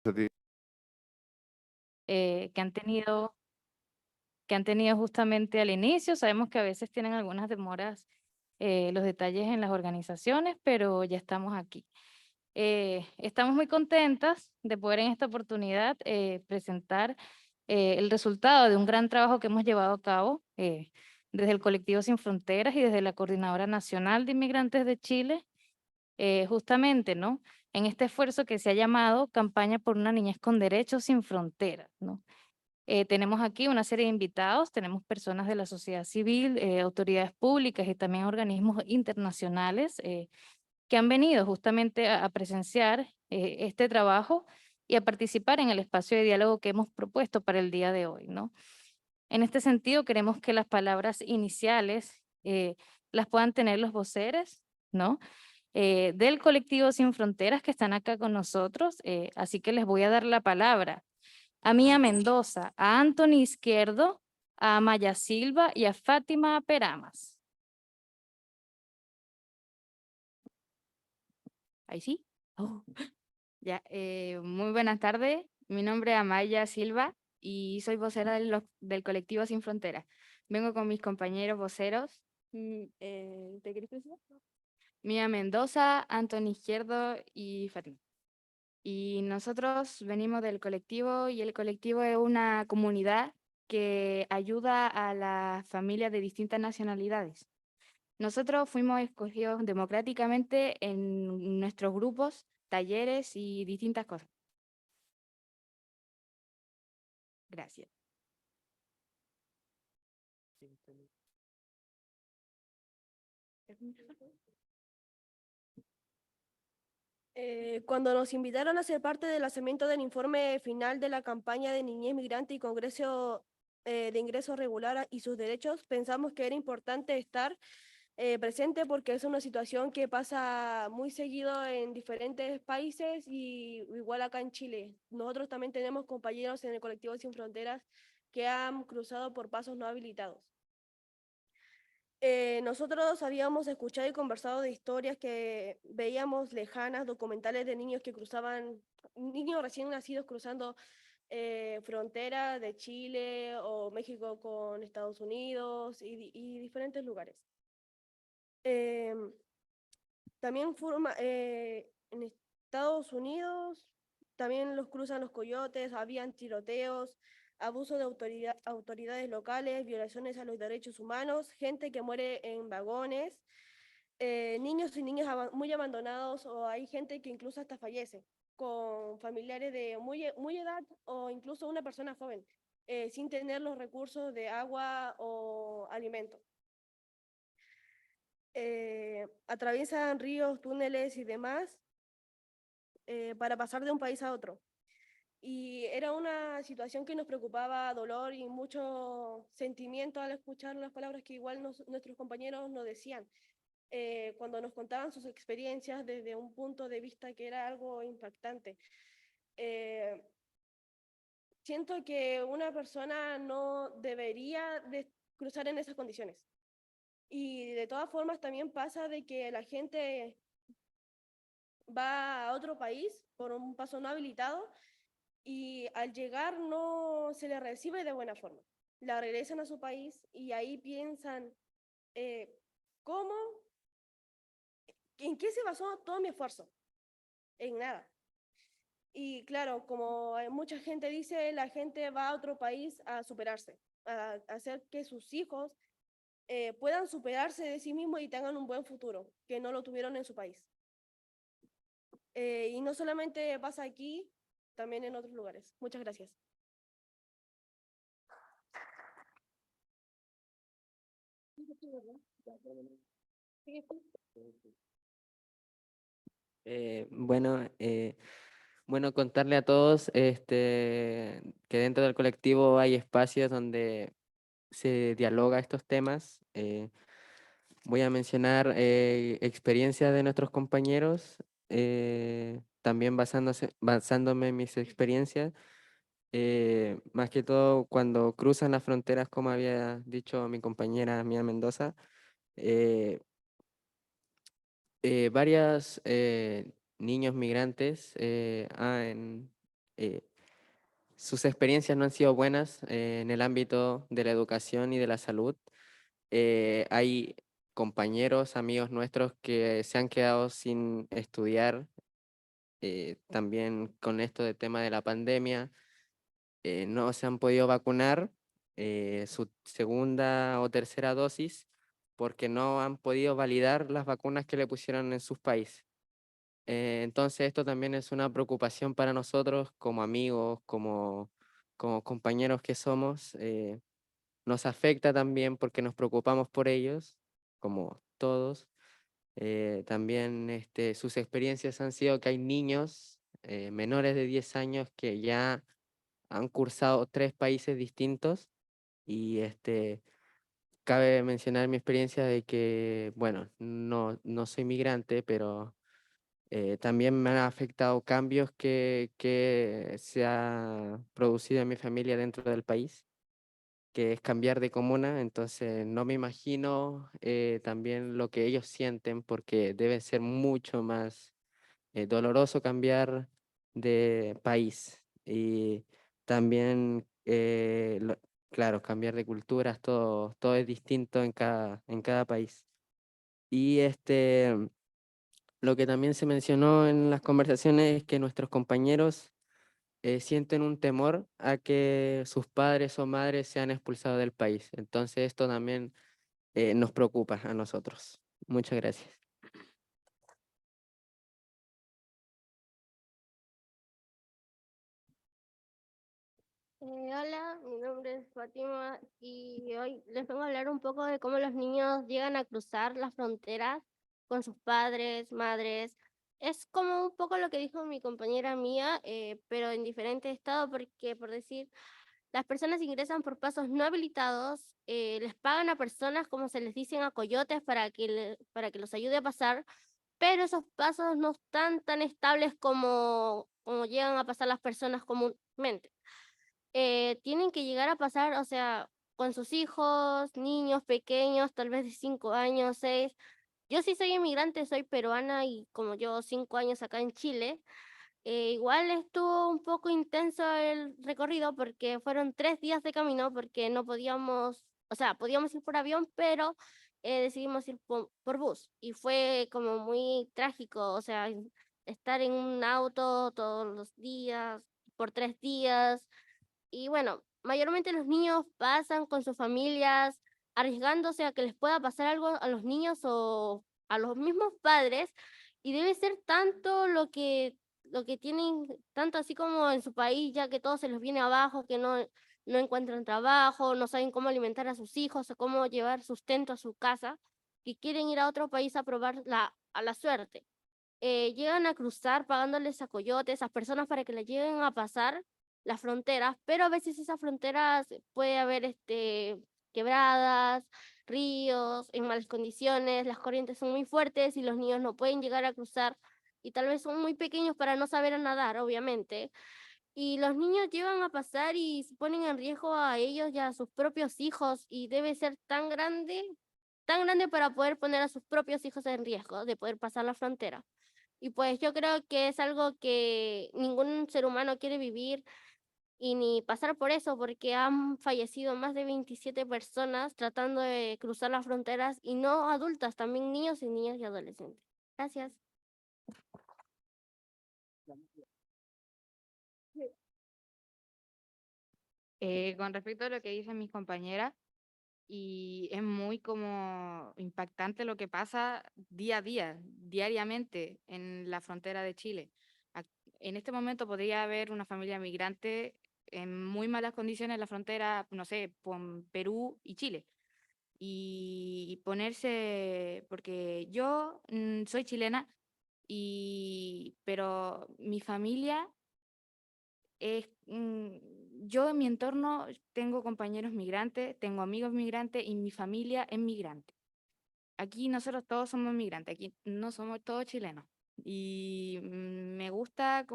a ti. eh, que han tenido, que han tenido justamente al inicio. Sabemos que a veces tienen algunas demoras los detalles en las organizaciones, pero ya estamos aquí. Estamos muy contentas de poder en esta oportunidad presentar el resultado de un gran trabajo que hemos llevado a cabo desde el Colectivo Sin Fronteras y desde la Coordinadora Nacional de Inmigrantes de Chile, justamente, ¿no? En este esfuerzo que se ha llamado Campaña por una Niñez con Derechos Sin Fronteras, ¿no? Tenemos aquí una serie de invitados, tenemos personas de la sociedad civil, autoridades públicas y también organismos internacionales que han venido justamente a presenciar este trabajo y a participar en el espacio de diálogo que hemos propuesto para el día de hoy, ¿no? En este sentido, queremos que las palabras iniciales las puedan tener los voceros, ¿no? Del colectivo Sin Fronteras que están acá con nosotros, así que les voy a dar la palabra a Mía Mendoza, a Anthony Izquierdo, a Maya Silva y a Fátima Peramas. Ahí sí. Oh. Ya, muy buenas tardes. Mi nombre es Amaya Silva y soy vocera del colectivo Sin Fronteras. Vengo con mis compañeros voceros. ¿Te querés presentar? Mía Mendoza, Antonio Izquierdo y Fátima. Y nosotros venimos del colectivo y el colectivo es una comunidad que ayuda a las familias de distintas nacionalidades. Nosotros fuimos escogidos democráticamente en nuestros grupos, talleres y distintas cosas. Gracias. Cuando nos invitaron a ser parte del lanzamiento del informe final de la campaña de Niñez Migrante y Congreso de Ingreso Regular y sus derechos, pensamos que era importante estar presente porque es una situación que pasa muy seguido en diferentes países y igual acá en Chile. Nosotros también tenemos compañeros en el colectivo Sin Fronteras que han cruzado por pasos no habilitados. Nosotros habíamos escuchado y conversado de historias que veíamos lejanas, documentales de niños que cruzaban, niños recién nacidos cruzando fronteras de Chile o México con Estados Unidos y diferentes lugares. También en Estados Unidos también los cruzan los coyotes, habían tiroteos, abuso de autoridades locales, violaciones a los derechos humanos, gente que muere en vagones, niños y niñas muy abandonados o hay gente que incluso hasta fallece con familiares de muy edad o incluso una persona joven sin tener los recursos de agua o alimento. Atraviesan ríos, túneles y demás para pasar de un país a otro. Y era una situación que nos preocupaba, dolor y mucho sentimiento al escuchar las palabras que igual nuestros compañeros nos decían. Cuando nos contaban sus experiencias desde un punto de vista que era algo impactante. Siento que una persona no debería de cruzar en esas condiciones. Y de todas formas también pasa de que la gente va a otro país por un paso no habilitado y al llegar no se le recibe de buena forma. La regresan a su país y ahí piensan, ¿cómo? ¿En qué se basó todo mi esfuerzo? En nada. Y claro, como mucha gente dice, la gente va a otro país a superarse, a hacer que sus hijos puedan superarse de sí mismos y tengan un buen futuro, que no lo tuvieron en su país. Y no solamente pasa aquí, también en otros lugares. Muchas gracias. Bueno, contarle a todos que dentro del colectivo hay espacios donde se dialoga estos temas. Voy a mencionar experiencias de nuestros compañeros, también basándome en mis experiencias, más que todo cuando cruzan las fronteras, como había dicho mi compañera Mía Mendoza. Varios niños migrantes sus experiencias no han sido buenas en el ámbito de la educación y de la salud. Hay compañeros, amigos nuestros que se han quedado sin estudiar, también con esto del tema de la pandemia, no se han podido vacunar su segunda o tercera dosis porque no han podido validar las vacunas que le pusieron en sus países. Entonces esto también es una preocupación para nosotros como amigos, como compañeros que somos. Nos afecta también porque nos preocupamos por ellos, como todos. También sus experiencias han sido que hay niños menores de 10 años que ya han cursado 3 países distintos y cabe mencionar mi experiencia de que, bueno, no soy migrante, pero también me han afectado cambios que se ha producido en mi familia dentro del país, que es cambiar de comuna, entonces no me imagino también lo que ellos sienten porque debe ser mucho más doloroso cambiar de país y también, claro, cambiar de culturas, todo es distinto en cada país. Y lo que también se mencionó en las conversaciones es que nuestros compañeros sienten un temor a que sus padres o madres sean expulsados del país. Entonces esto también nos preocupa a nosotros. Muchas gracias. Hola, mi nombre es Fátima y hoy les vengo a hablar un poco de cómo los niños llegan a cruzar las fronteras con sus padres, madres. Es como un poco lo que dijo mi compañera mía, pero en diferente estado, porque por decir, las personas ingresan por pasos no habilitados, les pagan a personas, como se les dicen, a coyotes para que los ayude a pasar, pero esos pasos no están tan estables como llegan a pasar las personas comúnmente. Tienen que llegar a pasar, o sea, con sus hijos, niños pequeños, tal vez de 5 años, 6. Yo sí soy inmigrante, soy peruana y como yo 5 años acá en Chile, igual estuvo un poco intenso el recorrido porque fueron 3 días de camino porque no podíamos, o sea, podíamos ir por avión, pero decidimos ir por bus y fue como muy trágico, o sea, estar en un auto todos los días, por 3 días. Y bueno, mayormente los niños pasan con sus familias, arriesgándose a que les pueda pasar algo a los niños o a los mismos padres, y debe ser tanto lo que tienen, tanto así como en su país, ya que todo se les viene abajo, que no encuentran trabajo, no saben cómo alimentar a sus hijos o cómo llevar sustento a su casa, que quieren ir a otro país a probar a la suerte. Llegan a cruzar pagándoles a coyotes, a personas para que les lleguen a pasar las fronteras, pero a veces esas fronteras puede haber quebradas, ríos en malas condiciones, las corrientes son muy fuertes y los niños no pueden llegar a cruzar y tal vez son muy pequeños para no saber a nadar, obviamente. Y los niños llegan a pasar y se ponen en riesgo a ellos y a sus propios hijos y debe ser tan grande para poder poner a sus propios hijos en riesgo de poder pasar la frontera. Y pues yo creo que es algo que ningún ser humano quiere vivir y ni pasar por eso, porque han fallecido más de 27 personas tratando de cruzar las fronteras y no adultas, también niños y niñas y adolescentes. Gracias. Con respecto a lo que dicen mis compañeras, y es muy como impactante lo que pasa día a día, diariamente en la frontera de Chile. En este momento podría haber una familia migrante en muy malas condiciones en la frontera, no sé, con Perú y Chile. Y ponerse, porque yo soy chilena, pero mi familia es, yo en mi entorno tengo compañeros migrantes, tengo amigos migrantes y mi familia es migrante. Aquí nosotros todos somos migrantes, aquí no somos todos chilenos. Y me gusta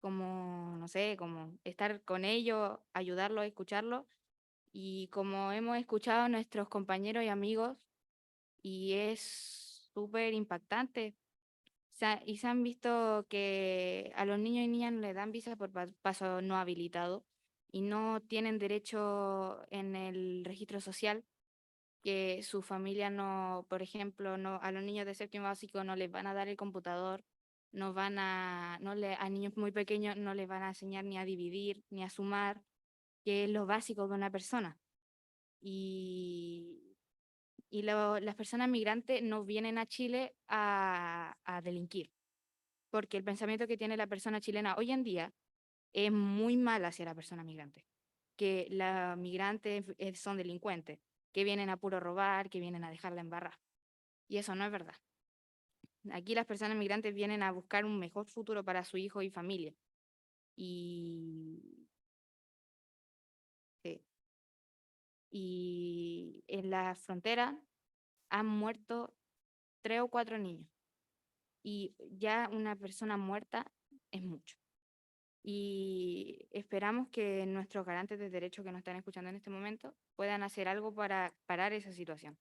no sé, como estar con ellos, ayudarlos, escucharlos. Y como hemos escuchado a nuestros compañeros y amigos, y es súper impactante y se han visto que a los niños y niñas no les dan visa por paso no habilitado y no tienen derecho en el registro social, que su familia no, por ejemplo, no, a los niños de séptimo básico no les van a dar el computador, a niños muy pequeños no les van a enseñar ni a dividir ni a sumar, que es lo básico de una persona. Y las personas migrantes no vienen a Chile a delinquir, porque el pensamiento que tiene la persona chilena hoy en día es muy mal hacia la persona migrante, que los migrantes son delincuentes, que vienen a puro robar, que vienen a dejarla embarrar. Y eso no es verdad. Aquí las personas migrantes vienen a buscar un mejor futuro para su hijo y familia. Y, sí. Y en la frontera han muerto 3 o 4 niños. Y ya una persona muerta es mucho. Y esperamos que nuestros garantes de derechos que nos están escuchando en este momento puedan hacer algo para parar esa situación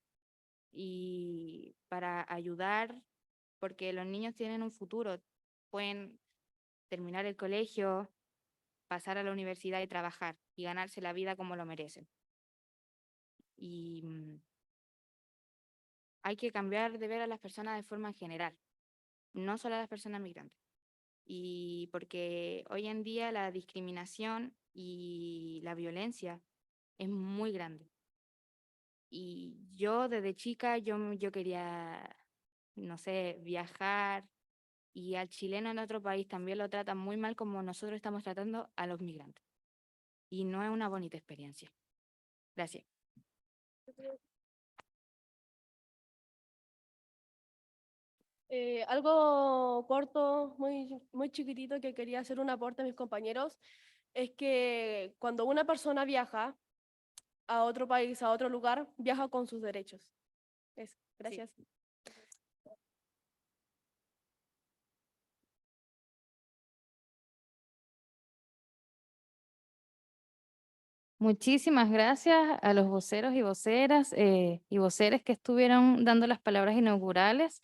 y para ayudar, porque los niños tienen un futuro, pueden terminar el colegio, pasar a la universidad y trabajar y ganarse la vida como lo merecen. Y hay que cambiar de ver a las personas de forma general, no solo a las personas migrantes. Y porque hoy en día la discriminación y la violencia es muy grande. Y yo desde chica, yo quería, no sé, viajar, y al chileno en otro país también lo tratan muy mal como nosotros estamos tratando a los migrantes. Y no es una bonita experiencia. Gracias. Algo corto, muy chiquitito que quería hacer un aporte a mis compañeros, es que cuando una persona viaja a otro país, a otro lugar, viaja con sus derechos. Eso, gracias. Muchísimas gracias a los voceros y voceras y voceres que estuvieron dando las palabras inaugurales.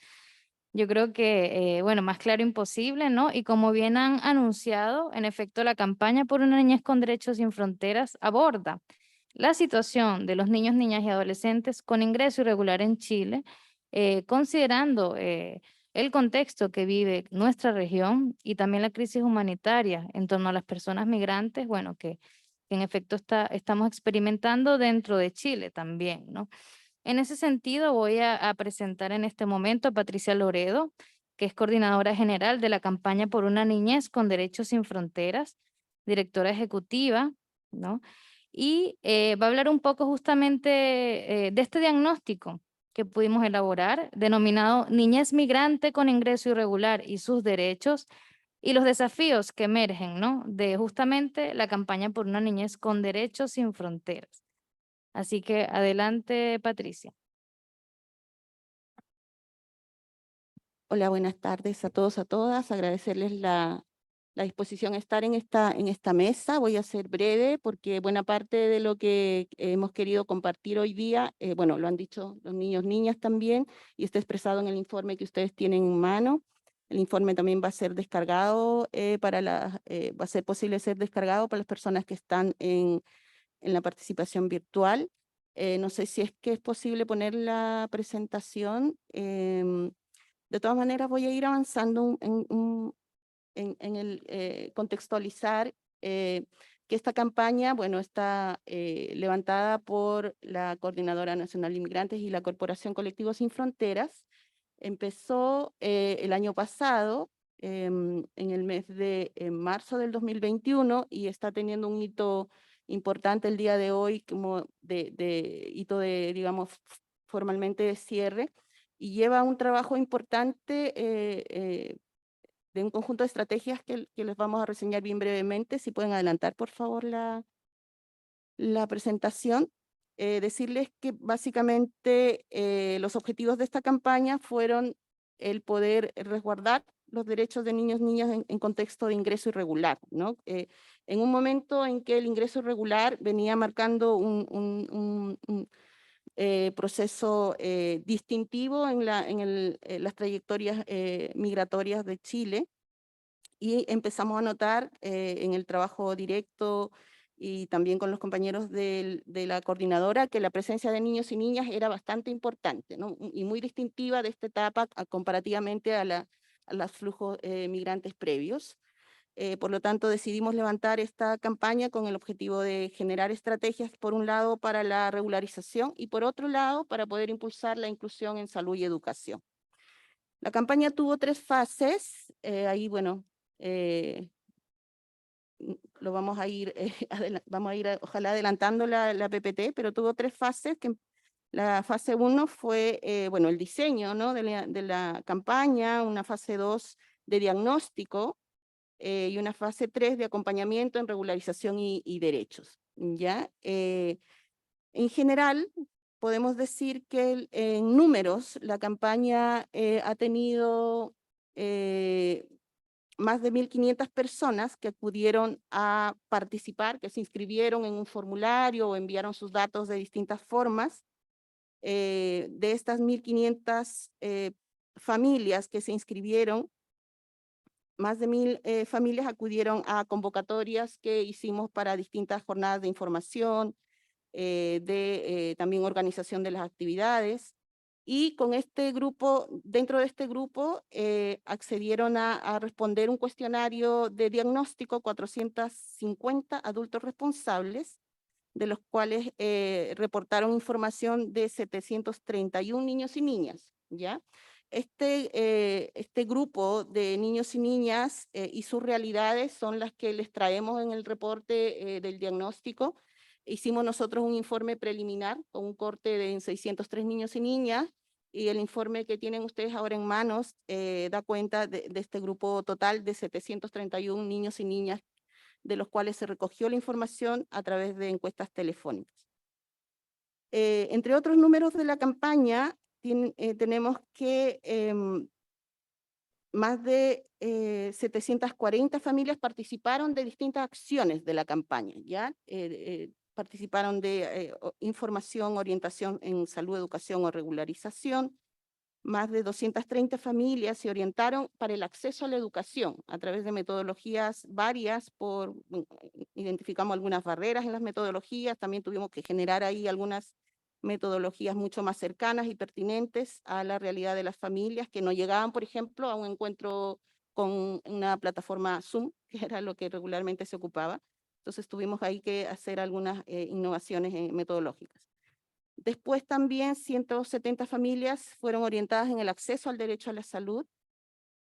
Yo creo que, bueno, más claro imposible, ¿no? Y como bien han anunciado, en efecto, la campaña por una niñez con derechos sin fronteras aborda la situación de los niños, niñas y adolescentes con ingreso irregular en Chile, considerando el contexto que vive nuestra región y también la crisis humanitaria en torno a las personas migrantes, bueno, que en efecto estamos experimentando dentro de Chile también, ¿no? En ese sentido, voy a presentar en este momento a Patricia Loredo, que es coordinadora general de la campaña por una niñez con derechos sin fronteras, directora ejecutiva, ¿no? Y va a hablar un poco justamente de este diagnóstico que pudimos elaborar, denominado Niñez Migrante con Ingreso Irregular y sus Derechos, y los desafíos que emergen, ¿no? De justamente la campaña por una niñez con derechos sin fronteras. Así que adelante, Patricia. Hola, buenas tardes a todos, a todas. Agradecerles la disposición a estar en esta mesa. Voy a ser breve porque buena parte de lo que hemos querido compartir hoy día, bueno, lo han dicho los niños, niñas también, y está expresado en el informe que ustedes tienen en mano. El informe también va a ser descargado va a ser posible ser descargado para las personas que están en la participación virtual. No sé si es que es posible poner la presentación. De todas maneras, voy a ir avanzando en el contextualizar que esta campaña, bueno, está levantada por la Coordinadora Nacional de Inmigrantes y la Corporación Colectivos Sin Fronteras. Empezó el año pasado, en el mes de marzo del 2021, y está teniendo un hito importante el día de hoy, como de hito de, digamos, formalmente de cierre, y lleva un trabajo importante de un conjunto de estrategias que les vamos a reseñar bien brevemente. Si pueden adelantar, por favor, la presentación. Decirles que básicamente los objetivos de esta campaña fueron el poder resguardar los derechos de niños, niñas en contexto de ingreso irregular, ¿no? En un momento en que el ingreso irregular venía marcando proceso distintivo en las trayectorias migratorias de Chile, y empezamos a notar en el trabajo directo y también con los compañeros de la coordinadora que la presencia de niños y niñas era bastante importante, ¿no? Y muy distintiva de esta etapa comparativamente a los flujos migrantes previos. Por lo tanto, decidimos levantar esta campaña con el objetivo de generar estrategias, por un lado, para la regularización y por otro lado, para poder impulsar la inclusión en salud y educación. La campaña tuvo 3 fases, ahí, bueno, lo vamos a ir, ojalá adelantando la PPT, pero tuvo 3 fases. La fase 1 fue, bueno, el diseño, ¿no? de la campaña, una fase 2 de diagnóstico, y una fase 3 de acompañamiento en regularización y derechos, ¿ya? En general, podemos decir que en números la campaña ha tenido más de 1.500 personas que acudieron a participar, que se inscribieron en un formulario o enviaron sus datos de distintas formas. De estas 1.500 familias que se inscribieron, más de 1.000 familias acudieron a convocatorias que hicimos para distintas jornadas de información, también organización de las actividades. Y con este grupo, dentro de este grupo, accedieron a responder un cuestionario de diagnóstico 450 adultos responsables, de los cuales reportaron información de 731 niños y niñas, ¿ya? Este grupo de niños y niñas y sus realidades son las que les traemos en el reporte del diagnóstico. Hicimos nosotros un informe preliminar con un corte de 603 niños y niñas, y el informe que tienen ustedes ahora en manos da cuenta de este grupo total de 731 niños y niñas, de los cuales se recogió la información a través de encuestas telefónicas. Entre otros números de la campaña, tenemos que más de 740 familias participaron de distintas acciones de la campaña, ¿ya? Participaron de información, orientación en salud, educación o regularización. Más de 230 familias se orientaron para el acceso a la educación a través de metodologías varias. Identificamos algunas barreras en las metodologías, también tuvimos que generar ahí algunas metodologías mucho más cercanas y pertinentes a la realidad de las familias que no llegaban, por ejemplo, a un encuentro con una plataforma Zoom, que era lo que regularmente se ocupaba. Entonces tuvimos ahí que hacer algunas innovaciones metodológicas. Después también 170 familias fueron orientadas en el acceso al derecho a la salud,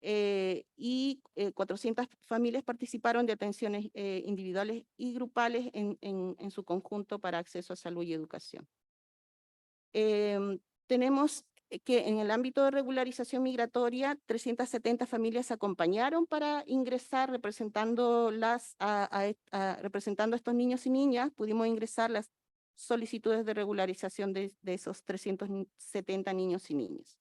y 400 familias participaron de atenciones individuales y grupales en su conjunto para acceso a salud y educación. Tenemos que en el ámbito de regularización migratoria, 370 familias se acompañaron para ingresar representando representando a estos niños y niñas. Pudimos ingresar las solicitudes de regularización de esos 370 niños y niñas.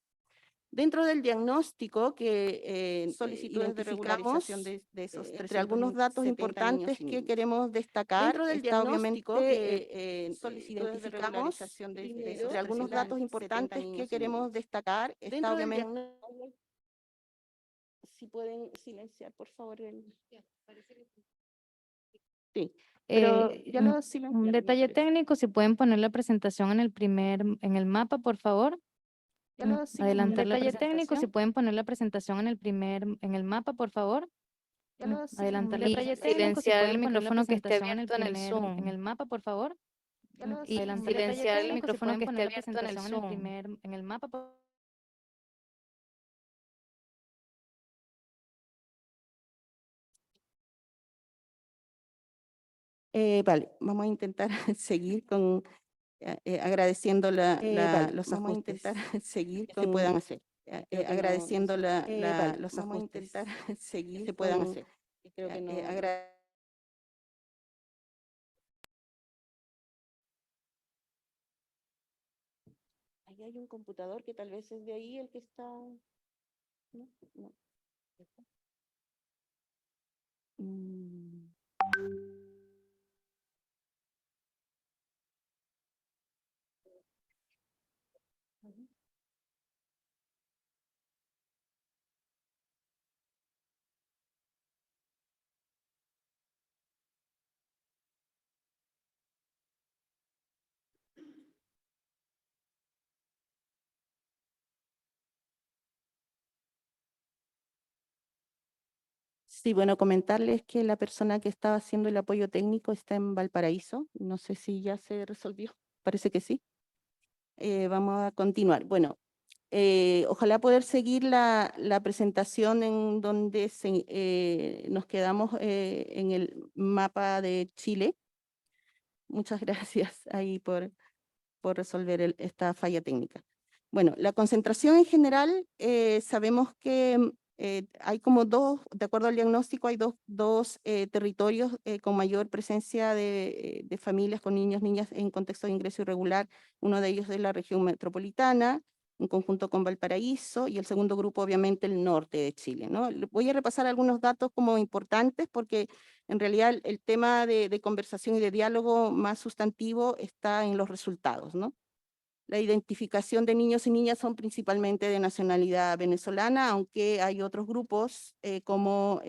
Dentro del diagnóstico que solicitudes de regularización de esos, entre algunos datos importantes que queremos destacar, dentro del diagnóstico que identificamos, entre algunos datos importantes que queremos destacar, está obviamente. Si pueden silenciar, por favor. Sí, pero ya lo silenciaron, Un me detalle parece. técnico, si pueden poner la presentación en el mapa, por favor. Ya lo Adelantar silenciaron. la detalle técnico, si pueden poner la presentación en el mapa, por favor. Ya lo Adelantar silenciaron. detalle técnico, si pueden poner la presentación en el mapa, por favor. Ya lo Adelantar silenciaron. silenciar el micrófono que esté abierto en el Zoom. En el mapa, Vale, vamos a intentar seguir con agradeciendo los vamos a ajustes intentar seguir que se puedan hacer. Agradeciendo los vamos a ajustes intentar seguir que se puedan hacer. Creo que no. Ahí hay un computador que tal vez es de ahí el que está. No, no. Mm. Sí, bueno, comentarles que la persona que estaba haciendo el apoyo técnico está en Valparaíso. No sé si ya se resolvió. Parece que sí. Vamos a continuar. Bueno, ojalá poder seguir la presentación en donde nos quedamos en el mapa de Chile. Muchas gracias ahí por resolver esta falla técnica. Bueno, la concentración en general, sabemos que hay como dos, de acuerdo al diagnóstico, hay dos territorios con mayor presencia de familias con niños, niñas en contexto de ingreso irregular. Uno de ellos es la región metropolitana, en conjunto con Valparaíso, y el segundo grupo, obviamente, el norte de Chile, ¿no? Voy a repasar algunos datos como importantes porque en realidad el tema de conversación y de diálogo más sustantivo está en los resultados, ¿no? La identificación de niños y niñas son principalmente de nacionalidad venezolana, aunque hay otros grupos como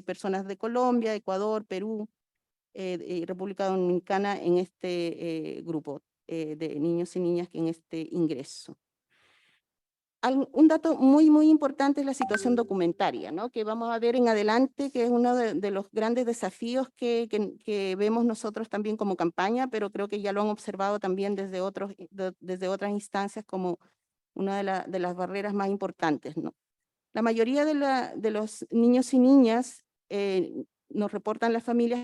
personas de Colombia, Ecuador, Perú y República Dominicana en este grupo de niños y niñas que en este ingreso. Un dato muy importante es la situación documentaria, ¿no? Que vamos a ver en adelante, que es uno de los grandes desafíos que vemos nosotros también como campaña, pero creo que ya lo han observado también desde otras instancias como una de las barreras más importantes, ¿no? La mayoría de los niños y niñas nos reportan las familias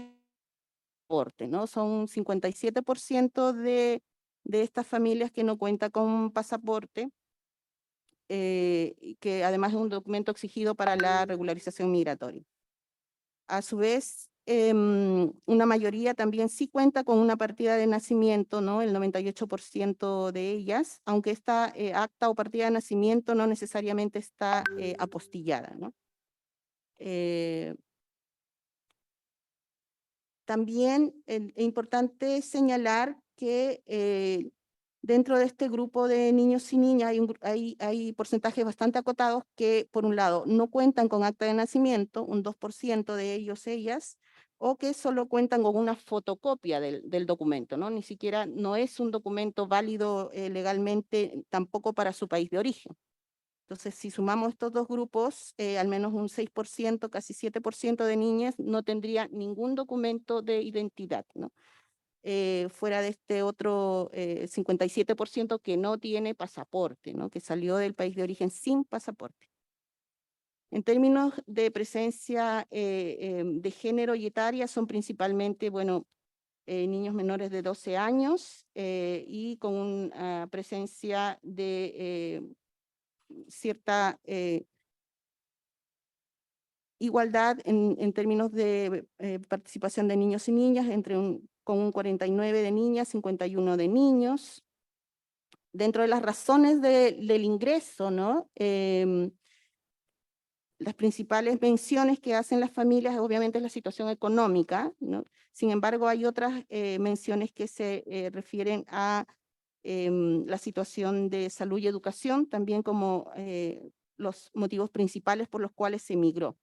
pasaporte, ¿no? Son 57% de estas familias que no cuentan con pasaporte, que además es un documento exigido para la regularización migratoria. A su vez, una mayoría también sí cuenta con una partida de nacimiento, ¿no? El 98% de ellas, aunque esta acta o partida de nacimiento no necesariamente está apostillada, ¿no? También es importante señalar que dentro de este grupo de niños y niñas hay porcentajes bastante acotados que, por un lado, no cuentan con acta de nacimiento, un 2% de ellos, ellas, o que solo cuentan con una fotocopia del documento, ¿no? Ni siquiera no es un documento válido legalmente tampoco para su país de origen. Entonces, si sumamos estos dos grupos, al menos un 6%, casi 7% de niñas no tendría ningún documento de identidad, ¿no? Fuera de este otro 57% que no tiene pasaporte, ¿no? Que salió del país de origen sin pasaporte. En términos de presencia de género y etaria, son principalmente, bueno, niños menores de 12 años y con una presencia de cierta igualdad en términos de participación de niños y niñas, con un 49 de niñas, 51 de niños. Dentro de las razones del ingreso, ¿no? Las principales menciones que hacen las familias obviamente es la situación económica, ¿no? Sin embargo, hay otras menciones que se refieren a la situación de salud y educación, también como los motivos principales por los cuales se emigró.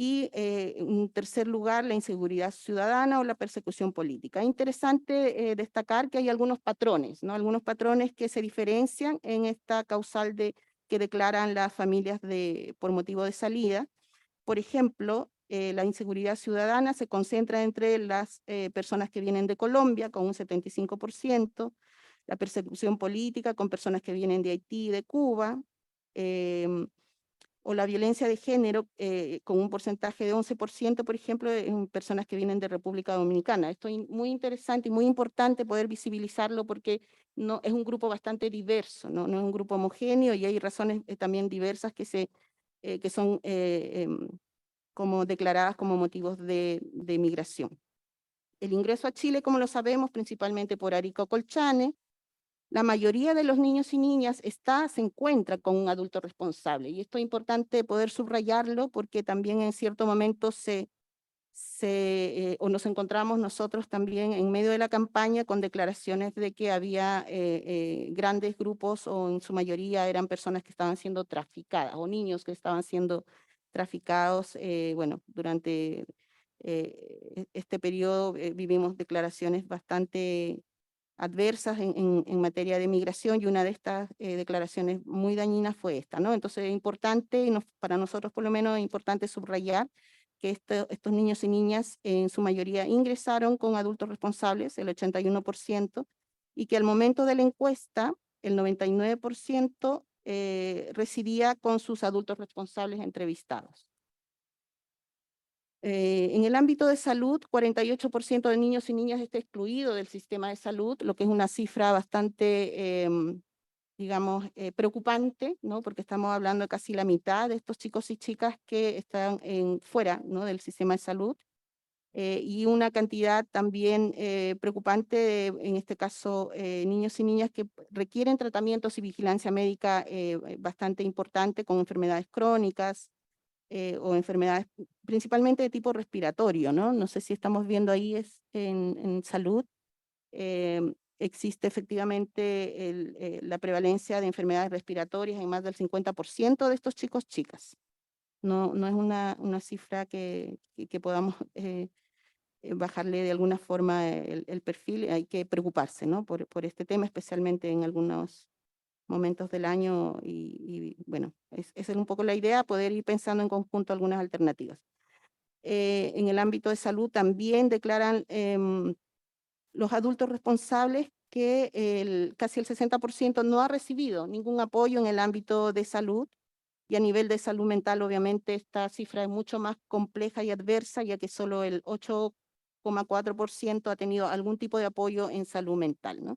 Y en tercer lugar, la inseguridad ciudadana o la persecución política. Es interesante destacar que hay algunos patrones, ¿no? Algunos patrones que se diferencian en esta causal que declaran las familias por motivo de salida. Por ejemplo, la inseguridad ciudadana se concentra entre las personas que vienen de Colombia, con un 75%, la persecución política con personas que vienen de Haití y de Cuba, o la violencia de género con un porcentaje de 11%, por ejemplo, en personas que vienen de República Dominicana. Esto es muy interesante y muy importante poder visibilizarlo porque no, es un grupo bastante diverso, ¿no? No es un grupo homogéneo y hay razones también diversas que son como declaradas como motivos de migración. El ingreso a Chile, como lo sabemos, principalmente por Arica o Colchane. La mayoría de los niños y niñas se encuentra con un adulto responsable, y esto es importante poder subrayarlo porque también en cierto momento o nos encontramos nosotros también en medio de la campaña con declaraciones de que había grandes grupos o en su mayoría eran personas que estaban siendo traficadas o niños que estaban siendo traficados. Bueno, durante este periodo vivimos declaraciones bastante adversas en materia de migración, y una de estas declaraciones muy dañinas fue esta, ¿no? Entonces es importante, y para nosotros por lo menos es importante subrayar que estos niños y niñas en su mayoría ingresaron con adultos responsables, el 81%, y que al momento de la encuesta, el 99% residía con sus adultos responsables entrevistados. En el ámbito de salud, 48% de niños y niñas está excluido del sistema de salud, lo que es una cifra bastante, digamos, preocupante, ¿no? Porque estamos hablando de casi la mitad de estos chicos y chicas que están fuera, ¿no? del sistema de salud. Y una cantidad también preocupante, en este caso, niños y niñas que requieren tratamientos y vigilancia médica bastante importante con enfermedades crónicas, o enfermedades principalmente de tipo respiratorio, ¿no? No sé si estamos viendo ahí en salud. Existe efectivamente la prevalencia de enfermedades respiratorias en más del 50% de estos chicos, chicas. No es una cifra que podamos bajarle de alguna forma el perfil. Hay que preocuparse, ¿no? por este tema, especialmente en algunos momentos del año y bueno, esa es un poco la idea, poder ir pensando en conjunto algunas alternativas. En el ámbito de salud también declaran los adultos responsables que casi el 60% no ha recibido ningún apoyo en el ámbito de salud, y a nivel de salud mental obviamente esta cifra es mucho más compleja y adversa, ya que solo el 8,4% ha tenido algún tipo de apoyo en salud mental, ¿no?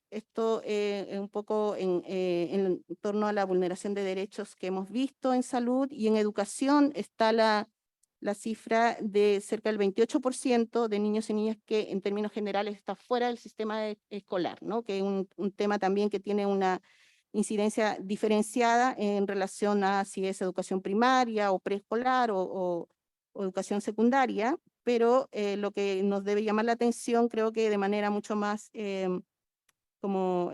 Esto es un poco en torno a la vulneración de derechos que hemos visto en salud, y en educación está la cifra de cerca del 28% de niños y niñas que en términos generales está fuera del sistema escolar, ¿no? Que es un tema también que tiene una incidencia diferenciada en relación a si es educación primaria o preescolar o educación secundaria, pero lo que nos debe llamar la atención, creo que de manera mucho más como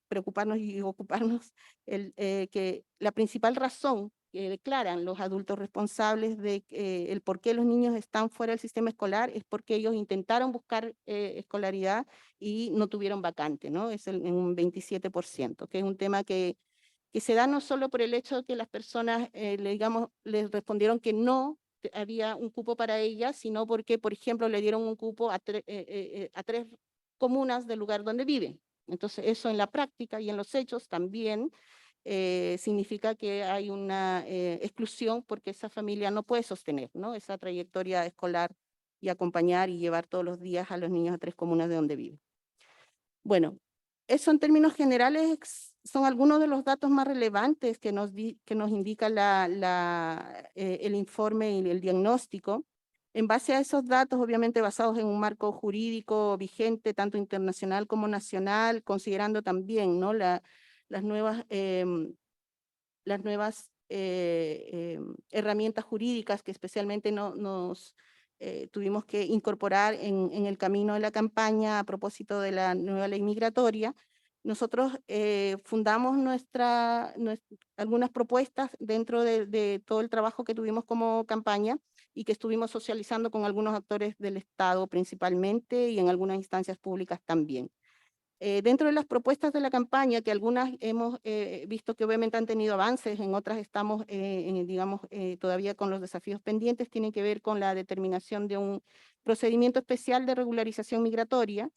preocuparnos y ocuparnos, que la principal razón que declaran los adultos responsables de el por qué los niños están fuera del sistema escolar es porque ellos intentaron buscar escolaridad y no tuvieron vacante, ¿no? Es en un 27%, que es un tema que se da no solo por el hecho de que las personas, les respondieron que no había un cupo para ellas, sino porque, por ejemplo, le dieron un cupo a 3 comunas del lugar donde viven. Entonces, eso en la práctica y en los hechos también significa que hay una exclusión, porque esa familia no puede sostener, ¿no? esa trayectoria escolar y acompañar y llevar todos los días a los niños a 3 comunas de donde viven. Bueno, eso en términos generales son algunos de los datos más relevantes que nos indica el informe y el diagnóstico. En base a esos datos, obviamente basados en un marco jurídico vigente, tanto internacional como nacional, considerando también, ¿no? las nuevas herramientas jurídicas que especialmente nos tuvimos que incorporar en el camino de la campaña a propósito de la nueva ley migratoria. Nosotros fundamos algunas propuestas dentro de todo el trabajo que tuvimos como campaña y que estuvimos socializando con algunos actores del Estado principalmente y en algunas instancias públicas también. Dentro de las propuestas de la campaña, que algunas hemos visto que obviamente han tenido avances, en otras estamos, todavía con los desafíos pendientes, tienen que ver con la determinación de un procedimiento especial de regularización migratoria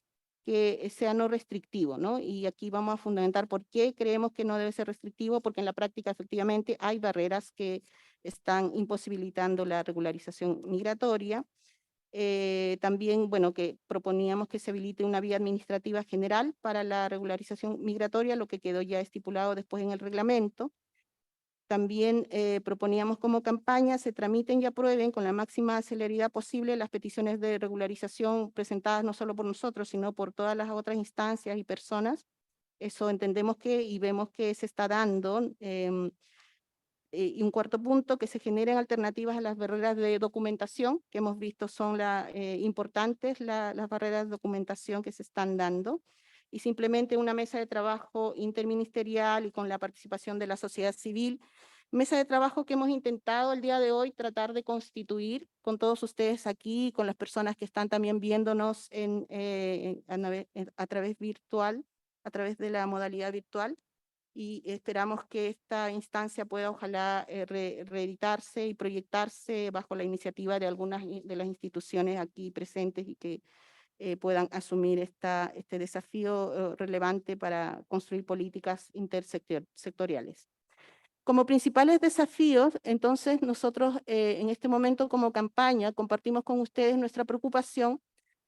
que sea no restrictivo, ¿no? Y aquí vamos a fundamentar por qué creemos que no debe ser restrictivo, porque en la práctica efectivamente hay barreras que están imposibilitando la regularización migratoria. También, bueno, que proponíamos que se habilite una vía administrativa general para la regularización migratoria, lo que quedó ya estipulado después en el reglamento. También proponíamos como campaña se tramiten y aprueben con la máxima celeridad posible las peticiones de regularización presentadas no solo por nosotros, sino por todas las otras instancias y personas. Eso entendemos que y vemos que se está dando. Y un cuarto punto, que se generen alternativas a las barreras de documentación, que hemos visto son importantes las barreras de documentación que se están dando, y simplemente una mesa de trabajo interministerial y con la participación de la sociedad civil, mesa de trabajo que hemos intentado el día de hoy tratar de constituir con todos ustedes aquí, con las personas que están también viéndonos a través virtual, a través de la modalidad virtual. y esperamos que esta instancia pueda ojalá reeditarse y proyectarse bajo la iniciativa de algunas de las instituciones aquí presentes y que puedan asumir este desafío relevante para construir políticas intersectoriales. Como principales desafíos, entonces nosotros en este momento como campaña compartimos con ustedes nuestra preocupación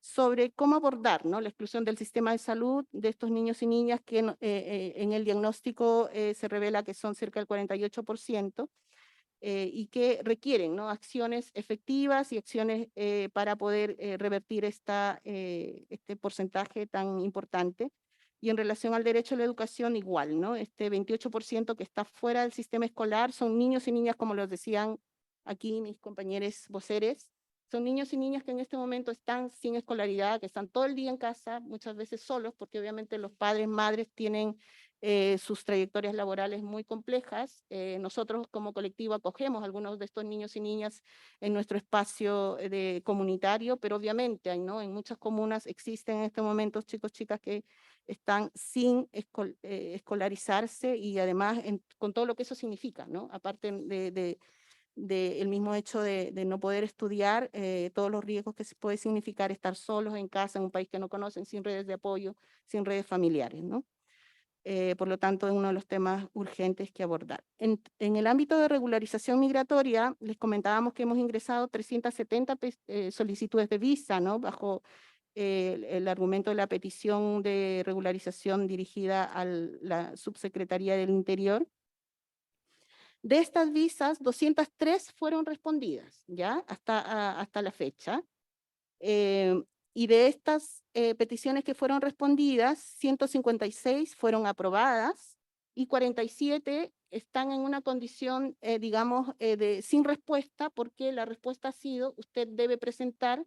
sobre cómo abordar, ¿no?, la exclusión del sistema de salud de estos niños y niñas que en el diagnóstico se revela que son cerca del 48%, y que requieren, ¿no?, acciones efectivas y acciones para poder revertir este porcentaje tan importante. Y en relación al derecho a la educación, igual, ¿no? Este 28% que está fuera del sistema escolar son niños y niñas, como los decían aquí mis compañeros voceres, son niños y niñas que en este momento están sin escolaridad, que están todo el día en casa, muchas veces solos, porque obviamente los padres, madres tienen sus trayectorias laborales muy complejas. Nosotros como colectivo acogemos a algunos de estos niños y niñas en nuestro espacio comunitario, pero obviamente ¿no?, en muchas comunas existen en este momento chicos, chicas que están sin escolarizarse y además con todo lo que eso significa, ¿no? Aparte del mismo hecho de no poder estudiar, todos los riesgos que puede significar estar solos en casa, en un país que no conocen, sin redes de apoyo, sin redes familiares, ¿no? Por lo tanto, es uno de los temas urgentes que abordar. En el ámbito de regularización migratoria, les comentábamos que hemos ingresado 370 solicitudes de visa, ¿no?, bajo el argumento de la petición de regularización dirigida a la Subsecretaría del Interior. De estas visas, 203 fueron respondidas, ¿ya? Hasta la fecha. Y de estas peticiones que fueron respondidas, 156 fueron aprobadas y 47 están en una condición, digamos, sin respuesta, porque la respuesta ha sido: usted debe presentar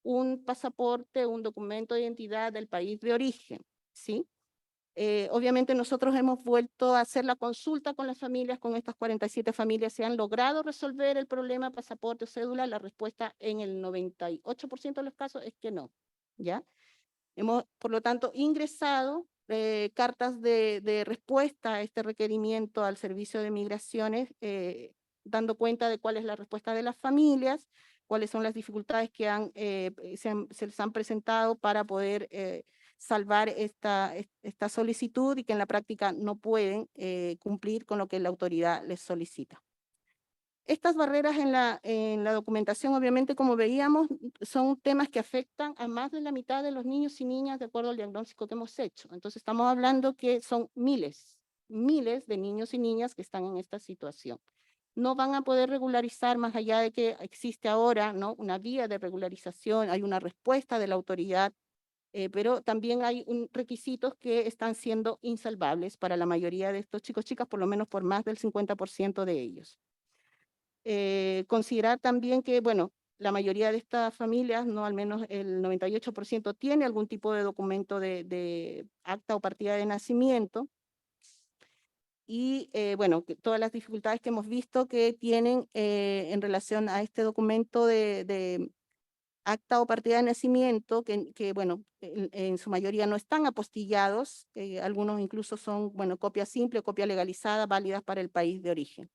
un pasaporte, un documento de identidad del país de origen, ¿sí? Obviamente nosotros hemos vuelto a hacer la consulta con las familias, con estas 47 familias, ¿se han logrado resolver el problema pasaporte o cédula? La respuesta en el 98% de los casos es que no, ¿ya? Hemos, por lo tanto, ingresado cartas de respuesta a este requerimiento al Servicio de Migraciones, dando cuenta de cuál es la respuesta de las familias, cuáles son las dificultades que se les han presentado para poder salvar esta solicitud y que en la práctica no pueden cumplir con lo que la autoridad les solicita. Estas barreras en la documentación, obviamente, como veíamos, son temas que afectan a más de la mitad de los niños y niñas de acuerdo al diagnóstico que hemos hecho. Entonces, estamos hablando que son miles de niños y niñas que están en esta situación. No van a poder regularizar, más allá de que existe ahora, ¿no?, una vía de regularización, hay una respuesta de la autoridad, pero también hay requisitos que están siendo insalvables para la mayoría de estos chicos, chicas, por lo menos por más del 50% de ellos. Considerar también que, bueno, la mayoría de estas familias, no, al menos el 98% tiene algún tipo de documento de acta o partida de nacimiento. Y bueno, todas las dificultades que hemos visto que tienen en relación a este documento de acta o partida de nacimiento, que bueno, en su mayoría no están apostillados, algunos incluso son, bueno, copia simple o copia legalizada, válidas para el país de origen.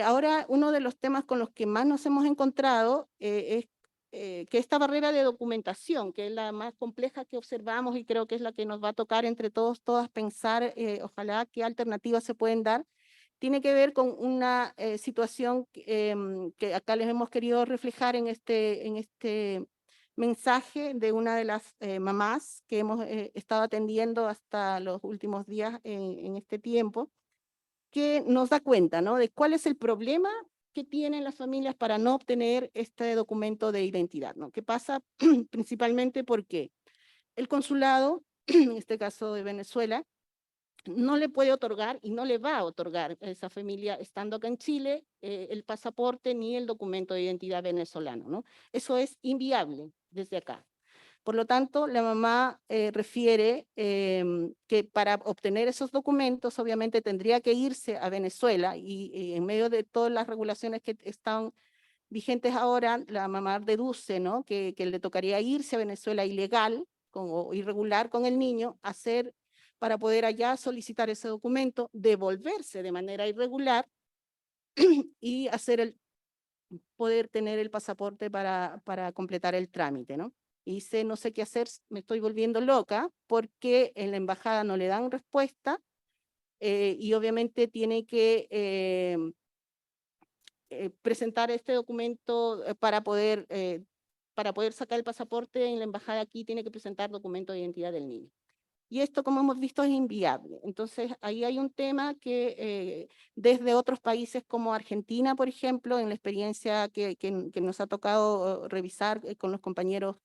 Ahora, uno de los temas con los que más nos hemos encontrado es que esta barrera de documentación, que es la más compleja que observamos y creo que es la que nos va a tocar entre todos, todas pensar, ojalá qué alternativas se pueden dar, tiene que ver con una situación que acá les hemos querido reflejar en este mensaje de una de las mamás que hemos estado atendiendo hasta los últimos días en este tiempo, que nos da cuenta, ¿no?, de cuál es el problema que tienen las familias para no obtener este documento de identidad, ¿no? Que pasa principalmente porque el consulado, en este caso de Venezuela, no le puede otorgar y no le va a otorgar a esa familia, estando acá en Chile, el pasaporte ni el documento de identidad venezolano, ¿no? Eso es inviable desde acá. Por lo tanto, la mamá refiere que para obtener esos documentos, obviamente tendría que irse a Venezuela y en medio de todas las regulaciones que están vigentes ahora, la mamá deduce, ¿no?, que le tocaría irse a Venezuela ilegal o irregular con el niño, hacer para poder allá solicitar ese documento, devolverse de manera irregular y poder tener el pasaporte para completar el trámite, ¿no? Y no sé qué hacer, me estoy volviendo loca porque en la embajada no le dan respuesta y obviamente tiene que presentar este documento para poder sacar el pasaporte en la embajada aquí, tiene que presentar documento de identidad del niño. Y esto, como hemos visto, es inviable. Entonces, ahí hay un tema que desde otros países como Argentina, por ejemplo, en la experiencia que nos ha tocado revisar con los compañeros,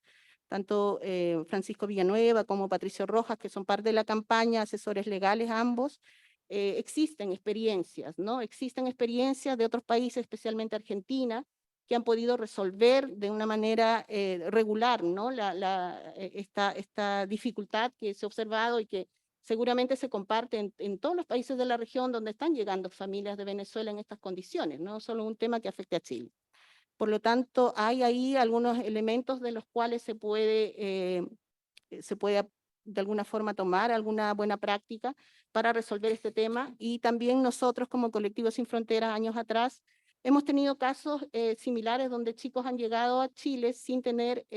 tanto Francisco Villanueva como Patricio Rojas, que son parte de la campaña, asesores legales ambos, existen experiencias, ¿no? Existen experiencias de otros países, especialmente Argentina, que han podido resolver de una manera regular, ¿no? Esta dificultad que se ha observado y que seguramente se comparte en todos los países de la región donde están llegando familias de Venezuela en estas condiciones, no solo un tema que afecte a Chile. Por lo tanto, hay ahí algunos elementos de los cuales se puede de alguna forma tomar alguna buena práctica para resolver este tema. Y también nosotros como Colectivo Sin Fronteras años atrás hemos tenido casos similares donde chicos han llegado a Chile sin tener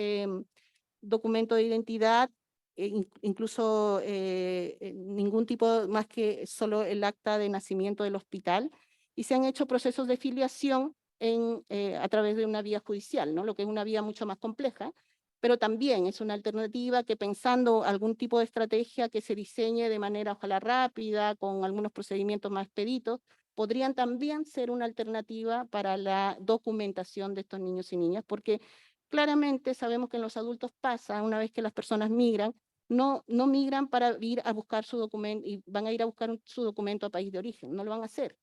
documento de identidad, incluso ningún tipo más que solo el acta de nacimiento del hospital, y se han hecho procesos de filiación a través de una vía judicial, ¿no? Lo que es una vía mucho más compleja, pero también es una alternativa que, pensando algún tipo de estrategia que se diseñe de manera ojalá rápida, con algunos procedimientos más expeditos, podrían también ser una alternativa para la documentación de estos niños y niñas, porque claramente sabemos que en los adultos pasa, una vez que las personas migran, no migran para ir a buscar su documento y van a ir a buscar su documento a país de origen, no lo van a hacer.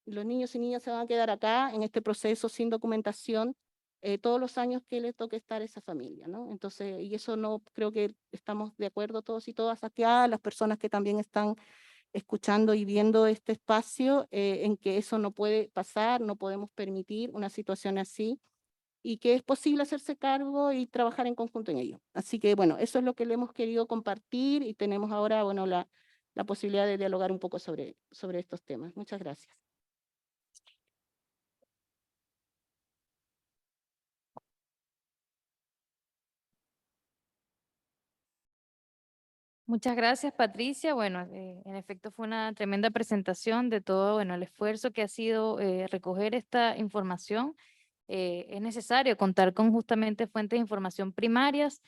Los niños y niñas se van a quedar acá en este proceso sin documentación todos los años que les toque estar esa familia, ¿no? Entonces, y eso no creo que estamos de acuerdo todos y todas acá, las personas que también están escuchando y viendo este espacio, en que eso no puede pasar, no podemos permitir una situación así y que es posible hacerse cargo y trabajar en conjunto en ello. Así que, bueno, eso es lo que le hemos querido compartir y tenemos ahora, bueno, la posibilidad de dialogar un poco sobre estos temas. Muchas gracias. Muchas gracias, Patricia. Bueno, en efecto fue una tremenda presentación de todo, bueno, el esfuerzo que ha sido recoger esta información. Es necesario contar con justamente fuentes de información primarias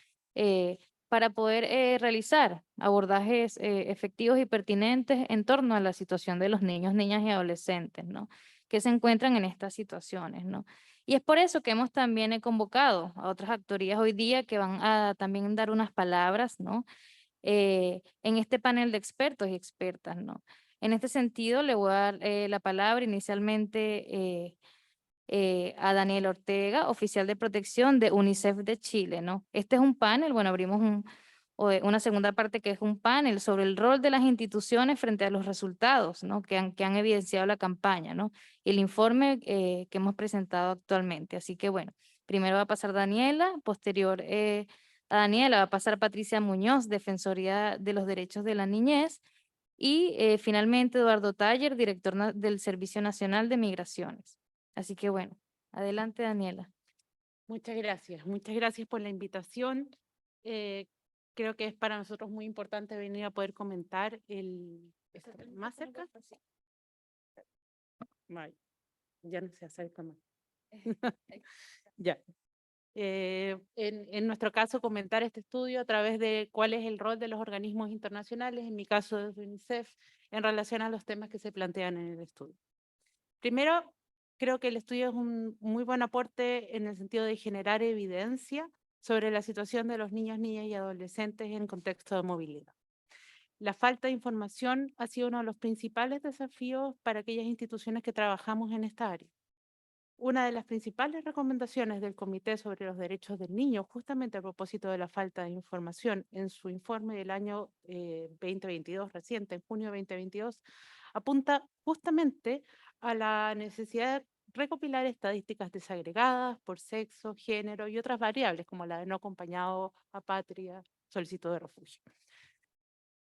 para poder realizar abordajes efectivos y pertinentes en torno a la situación de los niños, niñas y adolescentes, ¿no? Que se encuentran en estas situaciones, ¿no? Y es por eso que hemos también convocado a otras actorías hoy día que van a también dar unas palabras, ¿no? En este panel de expertos y expertas, ¿no? En este sentido, le voy a dar la palabra inicialmente a Daniel Ortega, oficial de protección de UNICEF de Chile, ¿no? Este es un panel, bueno, abrimos una segunda parte que es un panel sobre el rol de las instituciones frente a los resultados, ¿no? Que han evidenciado la campaña, ¿no? Y el informe que hemos presentado actualmente. Así que, bueno, primero va a pasar Daniela, posterior a Daniela va a pasar Patricia Muñoz, Defensoría de los Derechos de la Niñez, y finalmente Eduardo Taller, director del Servicio Nacional de Migraciones. Así que bueno, adelante Daniela. Muchas gracias por la invitación. Creo que es para nosotros muy importante venir a poder comentar ¿Más cerca? Vale. Ya no se acerca más. Ya. En nuestro caso, comentar este estudio a través de cuál es el rol de los organismos internacionales, en mi caso de UNICEF, en relación a los temas que se plantean en el estudio. Primero, creo que el estudio es un muy buen aporte en el sentido de generar evidencia sobre la situación de los niños, niñas y adolescentes en contexto de movilidad. La falta de información ha sido uno de los principales desafíos para aquellas instituciones que trabajamos en esta área. Una de las principales recomendaciones del Comité sobre los Derechos del Niño, justamente a propósito de la falta de información, en su informe del año 2022, reciente, en junio de 2022, apunta justamente a la necesidad de recopilar estadísticas desagregadas por sexo, género y otras variables, como la de no acompañado, apatria, solicitud de refugio.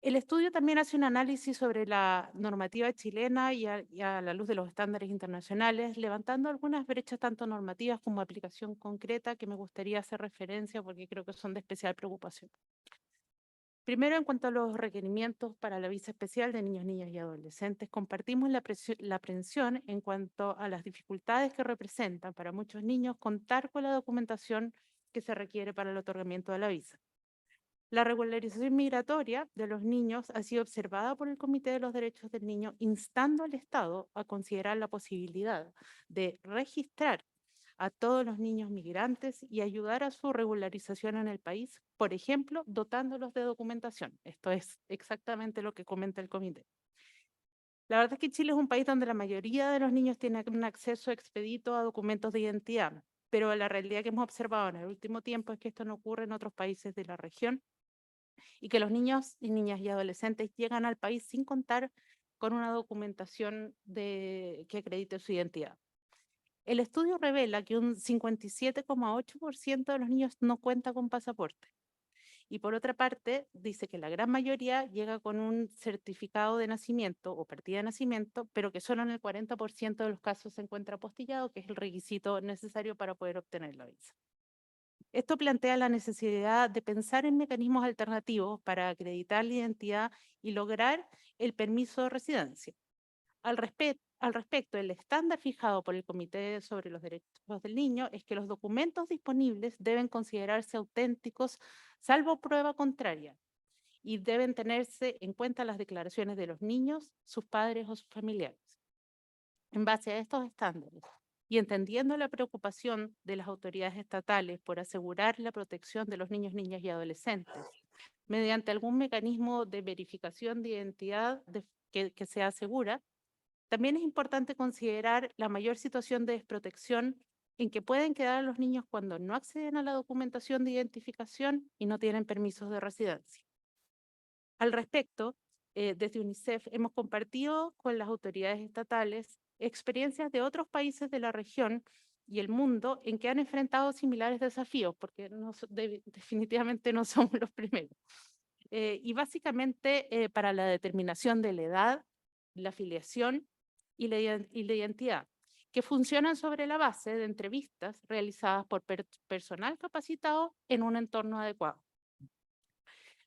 El estudio también hace un análisis sobre la normativa chilena y a la luz de los estándares internacionales, levantando algunas brechas tanto normativas como aplicación concreta que me gustaría hacer referencia porque creo que son de especial preocupación. Primero, en cuanto a los requerimientos para la visa especial de niños, niñas y adolescentes, compartimos la aprensión en cuanto a las dificultades que representan para muchos niños contar con la documentación que se requiere para el otorgamiento de la visa. La regularización migratoria de los niños ha sido observada por el Comité de los Derechos del Niño, instando al Estado a considerar la posibilidad de registrar a todos los niños migrantes y ayudar a su regularización en el país, por ejemplo, dotándolos de documentación. Esto es exactamente lo que comenta el comité. La verdad es que Chile es un país donde la mayoría de los niños tienen un acceso expedito a documentos de identidad, pero la realidad que hemos observado en el último tiempo es que esto no ocurre en otros países de la región y que los niños y niñas y adolescentes llegan al país sin contar con una documentación que acredite su identidad. El estudio revela que un 57,8% de los niños no cuenta con pasaporte. Y por otra parte, dice que la gran mayoría llega con un certificado de nacimiento o partida de nacimiento, pero que solo en el 40% de los casos se encuentra apostillado, que es el requisito necesario para poder obtener la visa. Esto plantea la necesidad de pensar en mecanismos alternativos para acreditar la identidad y lograr el permiso de residencia. Al respecto, el estándar fijado por el Comité sobre los Derechos del Niño es que los documentos disponibles deben considerarse auténticos, salvo prueba contraria, y deben tenerse en cuenta las declaraciones de los niños, sus padres o sus familiares. En base a estos estándares, y entendiendo la preocupación de las autoridades estatales por asegurar la protección de los niños, niñas y adolescentes, mediante algún mecanismo de verificación de identidad que sea segura, también es importante considerar la mayor situación de desprotección en que pueden quedar los niños cuando no acceden a la documentación de identificación y no tienen permisos de residencia. Al respecto, desde UNICEF hemos compartido con las autoridades estatales experiencias de otros países de la región y el mundo en que han enfrentado similares desafíos, porque definitivamente no somos los primeros. Y básicamente para la determinación de la edad, la filiación y la identidad, que funcionan sobre la base de entrevistas realizadas por personal capacitado en un entorno adecuado.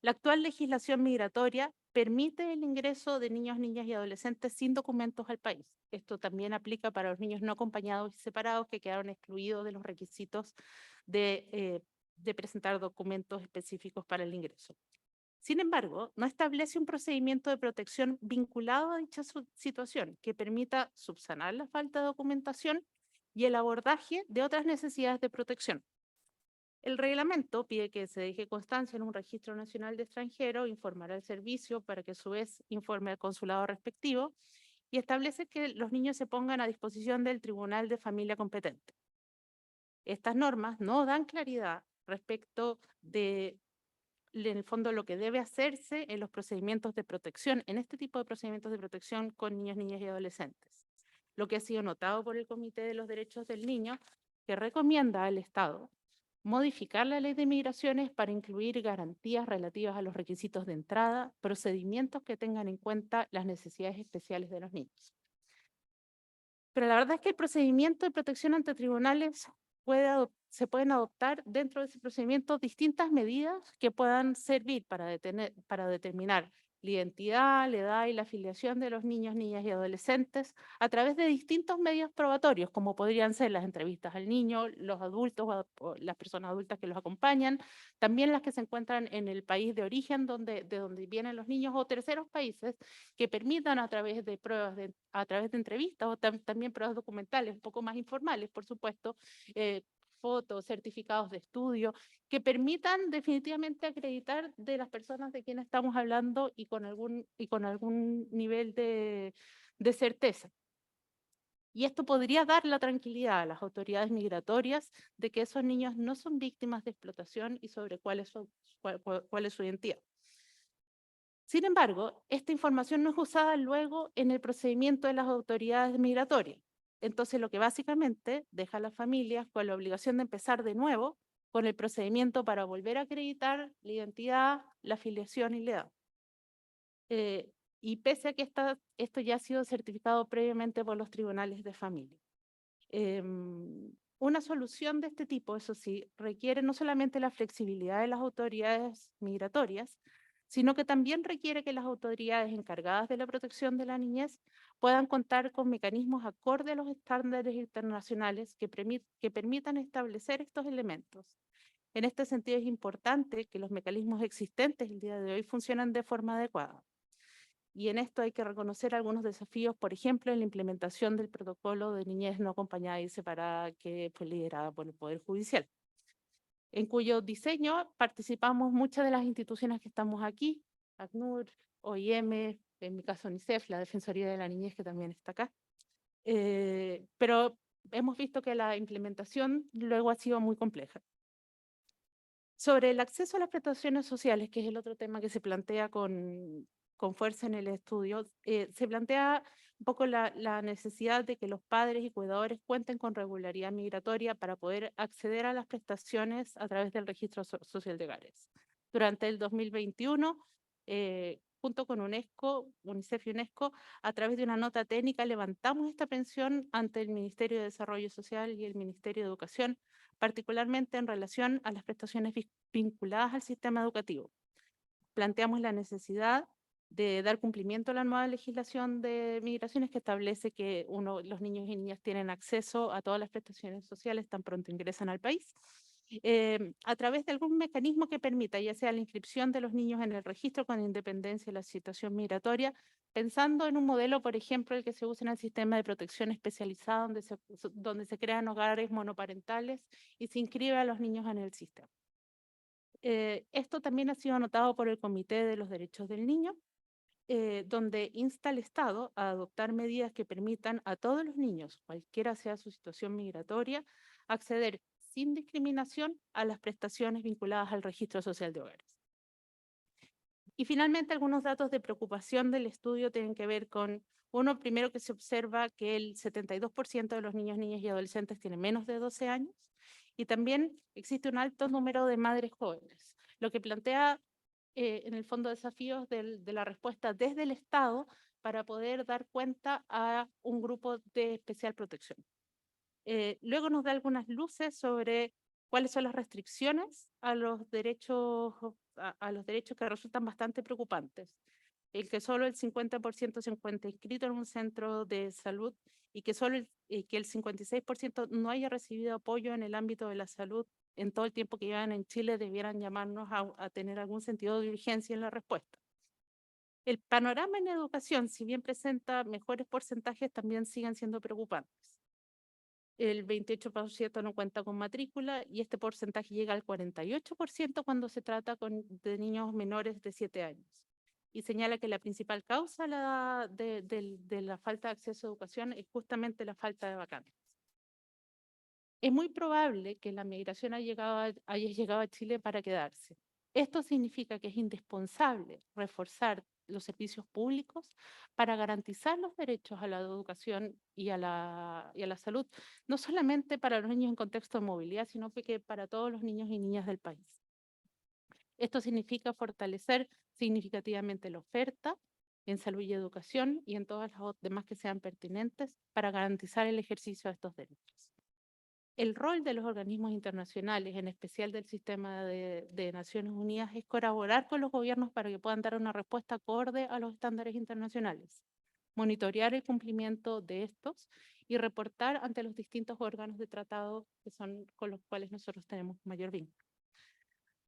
La actual legislación migratoria permite el ingreso de niños, niñas y adolescentes sin documentos al país. Esto también aplica para los niños no acompañados y separados que quedaron excluidos de los requisitos de presentar documentos específicos para el ingreso. Sin embargo, no establece un procedimiento de protección vinculado a dicha situación que permita subsanar la falta de documentación y el abordaje de otras necesidades de protección. El reglamento pide que se deje constancia en un registro nacional de extranjeros, informará al servicio para que a su vez informe al consulado respectivo y establece que los niños se pongan a disposición del tribunal de familia competente. Estas normas no dan claridad respecto de en el fondo lo que debe hacerse en los procedimientos de protección, en este tipo de procedimientos de protección con niños, niñas y adolescentes. Lo que ha sido notado por el Comité de los Derechos del Niño, que recomienda al Estado modificar la ley de migraciones para incluir garantías relativas a los requisitos de entrada, procedimientos que tengan en cuenta las necesidades especiales de los niños. Pero la verdad es que el procedimiento de protección ante tribunales se pueden adoptar dentro de ese procedimiento distintas medidas que puedan servir para determinar la identidad, la edad y la afiliación de los niños, niñas y adolescentes a través de distintos medios probatorios, como podrían ser las entrevistas al niño, los adultos o las personas adultas que los acompañan, también las que se encuentran en el país de origen de donde vienen los niños o terceros países que permitan a través de pruebas, a través de entrevistas o también pruebas documentales un poco más informales, por supuesto, fotos, certificados de estudio, que permitan definitivamente acreditar de las personas de quienes estamos hablando y con algún nivel de certeza. Y esto podría dar la tranquilidad a las autoridades migratorias de que esos niños no son víctimas de explotación y sobre cuál es su identidad. Sin embargo, esta información no es usada luego en el procedimiento de las autoridades migratorias. Entonces, lo que básicamente deja a las familias con la obligación de empezar de nuevo con el procedimiento para volver a acreditar la identidad, la afiliación y la edad. y pese a que esto ya ha sido certificado previamente por los tribunales de familia. Una solución de este tipo, eso sí, requiere no solamente la flexibilidad de las autoridades migratorias, sino que también requiere que las autoridades encargadas de la protección de la niñez puedan contar con mecanismos acorde a los estándares internacionales que permitan establecer estos elementos. En este sentido, es importante que los mecanismos existentes el día de hoy funcionen de forma adecuada. Y en esto hay que reconocer algunos desafíos, por ejemplo, en la implementación del protocolo de niñez no acompañada y separada que fue liderada por el Poder Judicial, en cuyo diseño participamos muchas de las instituciones que estamos aquí, ACNUR, OIM, en mi caso UNICEF, la Defensoría de la Niñez que también está acá. Pero hemos visto que la implementación luego ha sido muy compleja. Sobre el acceso a las prestaciones sociales, que es el otro tema que se plantea con fuerza en el estudio, se plantea un poco la necesidad de que los padres y cuidadores cuenten con regularidad migratoria para poder acceder a las prestaciones a través del Registro Social de Hogares. Durante el 2021, junto con UNESCO, UNICEF y UNESCO, a través de una nota técnica levantamos esta pensión ante el Ministerio de Desarrollo Social y el Ministerio de Educación, particularmente en relación a las prestaciones vinculadas al sistema educativo. Planteamos la necesidad de dar cumplimiento a la nueva legislación de migraciones que establece que los niños y niñas tienen acceso a todas las prestaciones sociales tan pronto ingresan al país, a través de algún mecanismo que permita, ya sea la inscripción de los niños en el registro con independencia de la situación migratoria, pensando en un modelo, por ejemplo, el que se usa en el sistema de protección especializada, donde se crean hogares monoparentales y se inscribe a los niños en el sistema. Esto también ha sido anotado por el Comité de los Derechos del Niño, donde insta al Estado a adoptar medidas que permitan a todos los niños, cualquiera sea su situación migratoria, acceder sin discriminación a las prestaciones vinculadas al Registro Social de Hogares. Y finalmente, algunos datos de preocupación del estudio tienen que ver con, uno, primero que se observa que el 72% de los niños, niñas y adolescentes tienen menos de 12 años, y también existe un alto número de madres jóvenes, lo que plantea en el fondo desafíos de la respuesta desde el Estado para poder dar cuenta a un grupo de especial protección. Luego nos da algunas luces sobre cuáles son las restricciones a los derechos que resultan bastante preocupantes. El que solo el 50% se encuentre inscrito en un centro de salud y que que el 56% no haya recibido apoyo en el ámbito de la salud en todo el tiempo que llevan en Chile, debieran llamarnos a tener algún sentido de urgencia en la respuesta. El panorama en educación, si bien presenta mejores porcentajes, también siguen siendo preocupantes. El 28% no cuenta con matrícula y este porcentaje llega al 48% cuando se trata de niños menores de 7 años. Y señala que la principal causa de la falta de acceso a educación es justamente la falta de vacantes. Es muy probable que la migración haya llegado a Chile para quedarse. Esto significa que es indispensable reforzar los servicios públicos para garantizar los derechos a la educación y a la salud, no solamente para los niños en contexto de movilidad, sino que para todos los niños y niñas del país. Esto significa fortalecer significativamente la oferta en salud y educación y en todas las demás que sean pertinentes para garantizar el ejercicio de estos derechos. El rol de los organismos internacionales, en especial del sistema de Naciones Unidas, es colaborar con los gobiernos para que puedan dar una respuesta acorde a los estándares internacionales, monitorear el cumplimiento de estos y reportar ante los distintos órganos de tratado que son con los cuales nosotros tenemos mayor vínculo.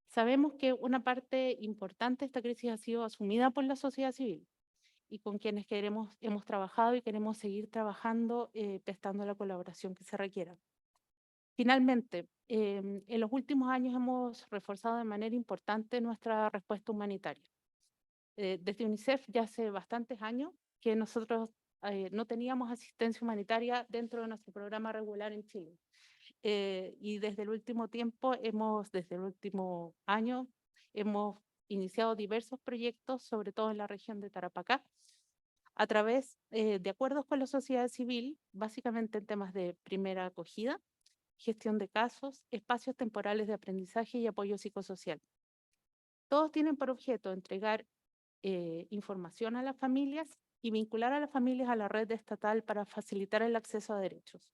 Sabemos que una parte importante de esta crisis ha sido asumida por la sociedad civil y con quienes hemos trabajado y queremos seguir trabajando, prestando la colaboración que se requiera. Finalmente, en los últimos años hemos reforzado de manera importante nuestra respuesta humanitaria. Desde UNICEF ya hace bastantes años que nosotros no teníamos asistencia humanitaria dentro de nuestro programa regular en Chile. Y desde el último año, hemos iniciado diversos proyectos, sobre todo en la región de Tarapacá, a través de acuerdos con la sociedad civil, básicamente en temas de primera acogida, gestión de casos, espacios temporales de aprendizaje y apoyo psicosocial. Todos tienen por objeto entregar información a las familias y vincular a las familias a la red estatal para facilitar el acceso a derechos.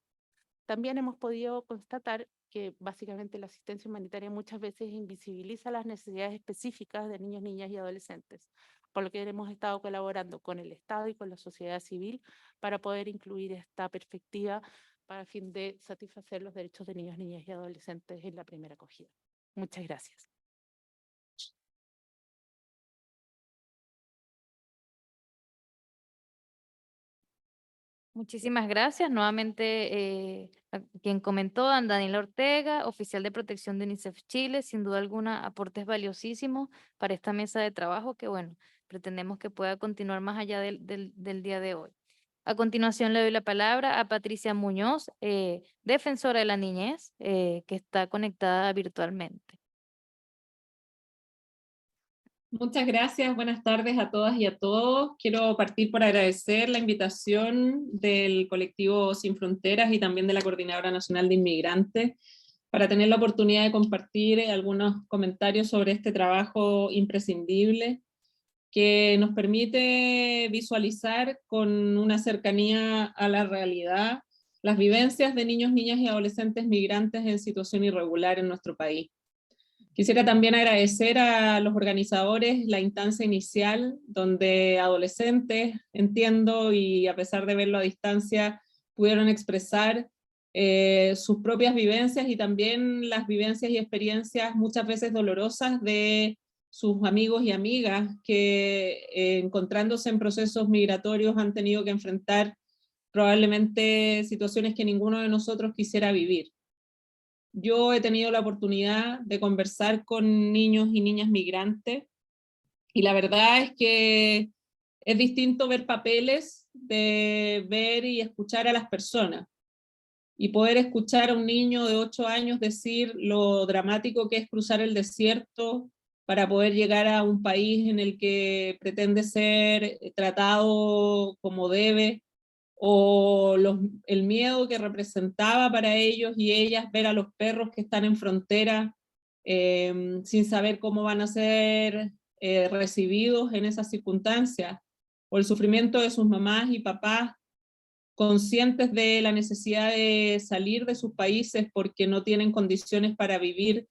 También hemos podido constatar que básicamente la asistencia humanitaria muchas veces invisibiliza las necesidades específicas de niños, niñas y adolescentes, por lo que hemos estado colaborando con el Estado y con la sociedad civil para poder incluir esta perspectiva para el fin de satisfacer los derechos de niños, niñas y adolescentes en la primera acogida. Muchas gracias. Muchísimas gracias. Nuevamente, a quien comentó, a Daniela Ortega, oficial de protección de UNICEF Chile, sin duda alguna aportes valiosísimos para esta mesa de trabajo que, bueno, pretendemos que pueda continuar más allá del día de hoy. A continuación le doy la palabra a Patricia Muñoz, defensora de la niñez, que está conectada virtualmente. Muchas gracias, buenas tardes a todas y a todos. Quiero partir por agradecer la invitación del colectivo Sin Fronteras y también de la Coordinadora Nacional de Inmigrantes para tener la oportunidad de compartir algunos comentarios sobre este trabajo imprescindible que nos permite visualizar con una cercanía a la realidad las vivencias de niños, niñas y adolescentes migrantes en situación irregular en nuestro país. Quisiera también agradecer a los organizadores la instancia inicial, donde adolescentes, entiendo, y a pesar de verlo a distancia, pudieron expresar sus propias vivencias y también las vivencias y experiencias muchas veces dolorosas de sus amigos y amigas que encontrándose en procesos migratorios han tenido que enfrentar probablemente situaciones que ninguno de nosotros quisiera vivir. Yo he tenido la oportunidad de conversar con niños y niñas migrantes y la verdad es que es distinto ver papeles de ver y escuchar a las personas. Y poder escuchar a un niño de 8 años decir lo dramático que es cruzar el desierto para poder llegar a un país en el que pretende ser tratado como debe, o el miedo que representaba para ellos y ellas ver a los perros que están en frontera sin saber cómo van a ser recibidos en esas circunstancias, o el sufrimiento de sus mamás y papás conscientes de la necesidad de salir de sus países porque no tienen condiciones para vivir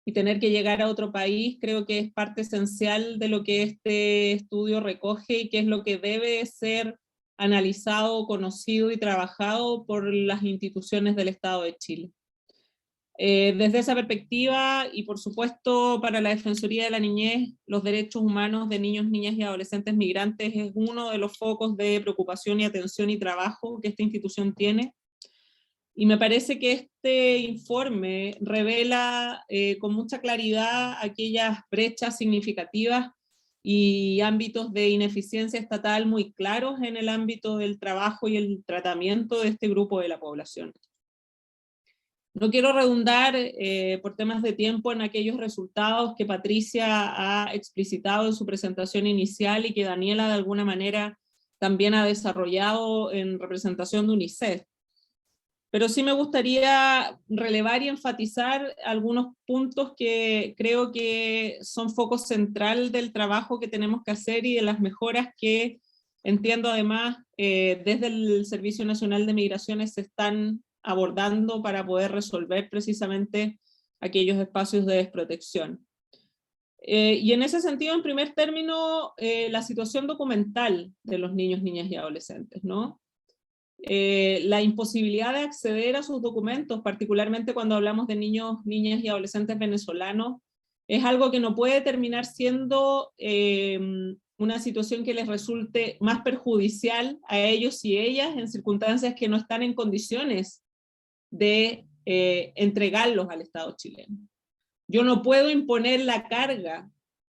y tener que llegar a otro país, creo que es parte esencial de lo que este estudio recoge y que es lo que debe ser analizado, conocido y trabajado por las instituciones del Estado de Chile. Desde esa perspectiva, y por supuesto para la Defensoría de la Niñez, los derechos humanos de niños, niñas y adolescentes migrantes es uno de los focos de preocupación y atención y trabajo que esta institución tiene. Y me parece que este informe revela con mucha claridad aquellas brechas significativas y ámbitos de ineficiencia estatal muy claros en el ámbito del trabajo y el tratamiento de este grupo de la población. No quiero redundar por temas de tiempo en aquellos resultados que Patricia ha explicitado en su presentación inicial y que Daniela de alguna manera también ha desarrollado en representación de UNICEF. Pero sí me gustaría relevar y enfatizar algunos puntos que creo que son foco central del trabajo que tenemos que hacer y de las mejoras que entiendo además desde el Servicio Nacional de Migraciones se están abordando para poder resolver precisamente aquellos espacios de desprotección. Y en ese sentido, en primer término, la situación documental de los niños, niñas y adolescentes, ¿no? La imposibilidad de acceder a sus documentos, particularmente cuando hablamos de niños, niñas y adolescentes venezolanos, es algo que no puede terminar siendo una situación que les resulte más perjudicial a ellos y ellas en circunstancias que no están en condiciones de entregarlos al Estado chileno. Yo no puedo imponer la carga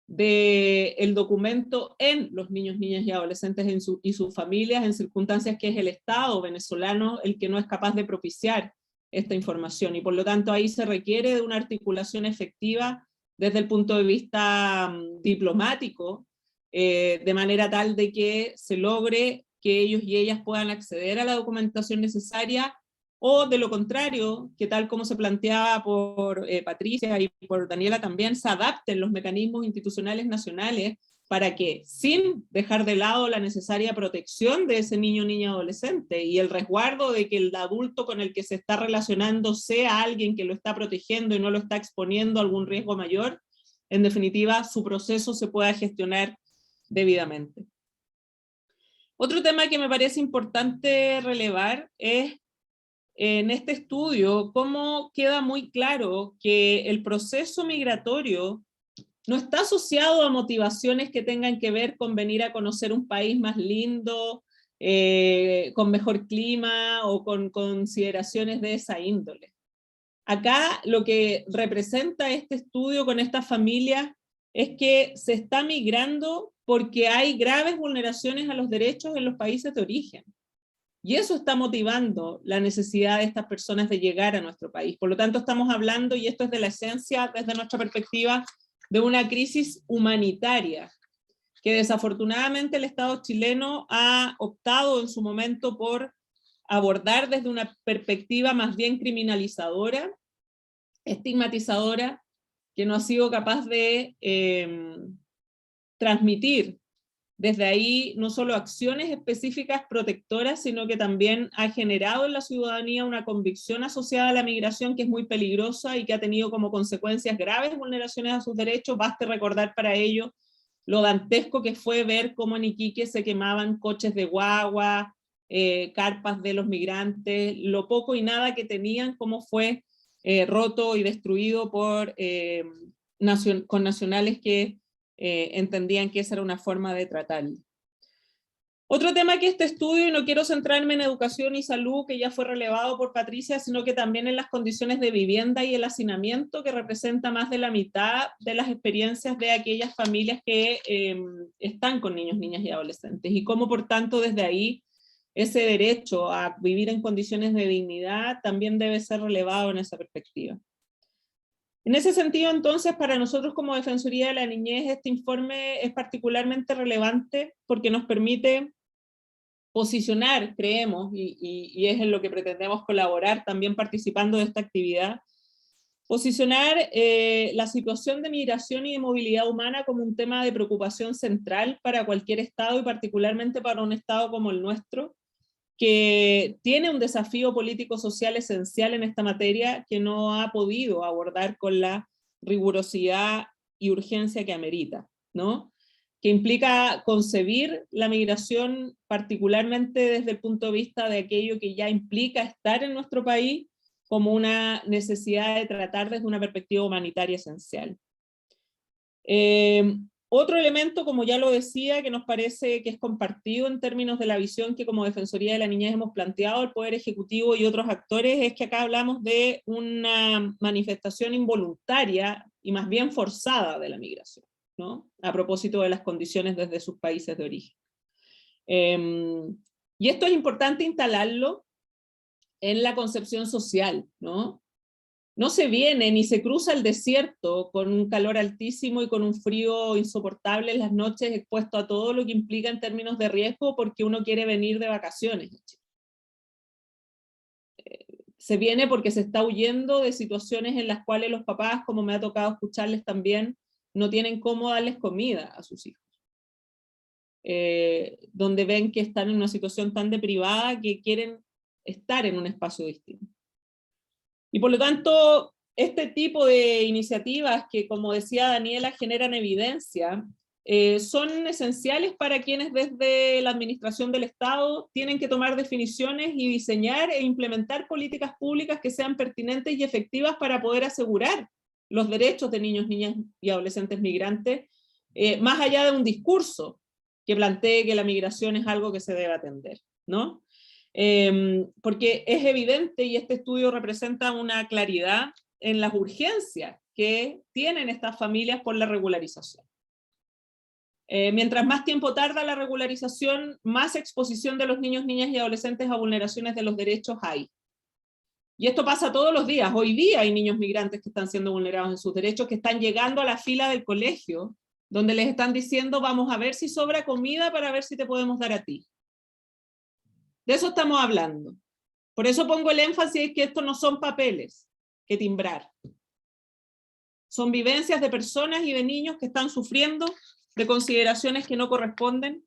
del documento en los niños, niñas y adolescentes y sus familias en circunstancias que es el Estado venezolano el que no es capaz de propiciar esta información, y por lo tanto ahí se requiere de una articulación efectiva desde el punto de vista diplomático, de manera tal de que se logre que ellos y ellas puedan acceder a la documentación necesaria, o de lo contrario, que tal como se planteaba por Patricia y por Daniela también, se adapten los mecanismos institucionales nacionales para que, sin dejar de lado la necesaria protección de ese niño, niña, adolescente y el resguardo de que el adulto con el que se está relacionando sea alguien que lo está protegiendo y no lo está exponiendo a algún riesgo mayor, en definitiva, su proceso se pueda gestionar debidamente. Otro tema que me parece importante relevar es en este estudio cómo queda muy claro que el proceso migratorio no está asociado a motivaciones que tengan que ver con venir a conocer un país más lindo, con mejor clima o con consideraciones de esa índole. Acá lo que representa este estudio con estas familias es que se está migrando porque hay graves vulneraciones a los derechos en los países de origen. Y eso está motivando la necesidad de estas personas de llegar a nuestro país. Por lo tanto, estamos hablando, y esto es de la esencia desde nuestra perspectiva, de una crisis humanitaria, que desafortunadamente el Estado chileno ha optado en su momento por abordar desde una perspectiva más bien criminalizadora, estigmatizadora, que no ha sido capaz de transmitir desde ahí no solo acciones específicas protectoras, sino que también ha generado en la ciudadanía una convicción asociada a la migración que es muy peligrosa y que ha tenido como consecuencias graves vulneraciones a sus derechos. Baste recordar para ello lo dantesco que fue ver cómo en Iquique se quemaban coches de guagua, carpas de los migrantes, lo poco y nada que tenían, cómo fue roto y destruido por connacionales que entendían que esa era una forma de tratarlo. Otro tema que este estudio, y no quiero centrarme en educación y salud, que ya fue relevado por Patricia, sino que también en las condiciones de vivienda y el hacinamiento, que representa más de la mitad de las experiencias de aquellas familias que están con niños, niñas y adolescentes, y cómo por tanto desde ahí ese derecho a vivir en condiciones de dignidad también debe ser relevado en esa perspectiva. En ese sentido, entonces, para nosotros como Defensoría de la Niñez, este informe es particularmente relevante porque nos permite posicionar, creemos, y es en lo que pretendemos colaborar también participando de esta actividad, posicionar la situación de migración y de movilidad humana como un tema de preocupación central para cualquier Estado y particularmente para un Estado como el nuestro, que tiene un desafío político-social esencial en esta materia que no ha podido abordar con la rigurosidad y urgencia que amerita, ¿no? Que implica concebir la migración particularmente desde el punto de vista de aquello que ya implica estar en nuestro país como una necesidad de tratar desde una perspectiva humanitaria esencial. Otro elemento, como ya lo decía, que nos parece que es compartido en términos de la visión que como Defensoría de la Niñez hemos planteado al Poder Ejecutivo y otros actores, es que acá hablamos de una manifestación involuntaria y más bien forzada de la migración, ¿no? A propósito de las condiciones desde sus países de origen. Y esto es importante instalarlo en la concepción social, ¿no? No se viene ni se cruza el desierto con un calor altísimo y con un frío insoportable en las noches, expuesto a todo lo que implica en términos de riesgo porque uno quiere venir de vacaciones. Se viene porque se está huyendo de situaciones en las cuales los papás, como me ha tocado escucharles también, no tienen cómo darles comida a sus hijos. Donde ven que están en una situación tan deprivada que quieren estar en un espacio distinto. Y por lo tanto, este tipo de iniciativas que, como decía Daniela, generan evidencia, son esenciales para quienes desde la administración del Estado tienen que tomar definiciones y diseñar e implementar políticas públicas que sean pertinentes y efectivas para poder asegurar los derechos de niños, niñas y adolescentes migrantes, más allá de un discurso que plantee que la migración es algo que se debe atender, ¿no? Porque es evidente, y este estudio representa una claridad en las urgencias que tienen estas familias por la regularización. Mientras más tiempo tarda la regularización, más exposición de los niños, niñas y adolescentes a vulneraciones de los derechos hay. Y esto pasa todos los días. Hoy día hay niños migrantes que están siendo vulnerados en sus derechos, que están llegando a la fila del colegio, donde les están diciendo, vamos a ver si sobra comida para ver si te podemos dar a ti. De eso estamos hablando. Por eso pongo el énfasis en que estos no son papeles que timbrar. Son vivencias de personas y de niños que están sufriendo de consideraciones que no corresponden,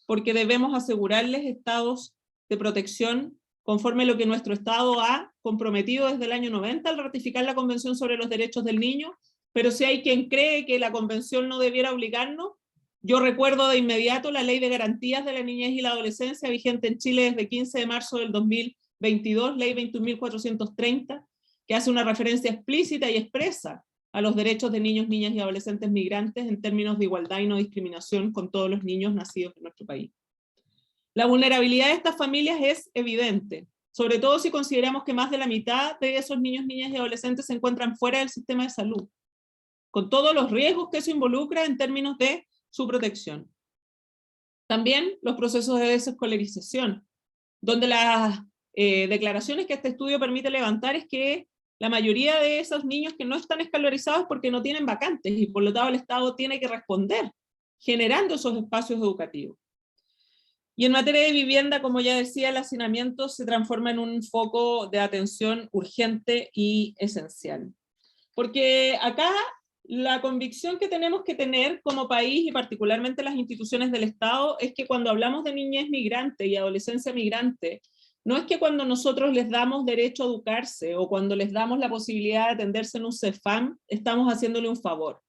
porque debemos asegurarles estados de protección conforme a lo que nuestro Estado ha comprometido desde el año 90 al ratificar la Convención sobre los Derechos del Niño, pero si hay quien cree que la Convención no debiera obligarnos, yo recuerdo de inmediato la Ley de Garantías de la Niñez y la Adolescencia vigente en Chile desde 15 de marzo del 2022, Ley 21.430, que hace una referencia explícita y expresa a los derechos de niños, niñas y adolescentes migrantes en términos de igualdad y no discriminación con todos los niños nacidos en nuestro país. La vulnerabilidad de estas familias es evidente, sobre todo si consideramos que más de la mitad de esos niños, niñas y adolescentes se encuentran fuera del sistema de salud, con todos los riesgos que eso involucra en términos de su protección. También los procesos de desescolarización, donde las declaraciones que este estudio permite levantar es que la mayoría de esos niños que no están escolarizados porque no tienen vacantes y por lo tanto el Estado tiene que responder generando esos espacios educativos. Y en materia de vivienda, como ya decía, el hacinamiento se transforma en un foco de atención urgente y esencial. Porque acá la convicción que tenemos que tener como país y particularmente las instituciones del Estado es que cuando hablamos de niñez migrante y adolescencia migrante, no es que cuando nosotros les damos derecho a educarse o cuando les damos la posibilidad de atenderse en un CEFAM, estamos haciéndole un favor.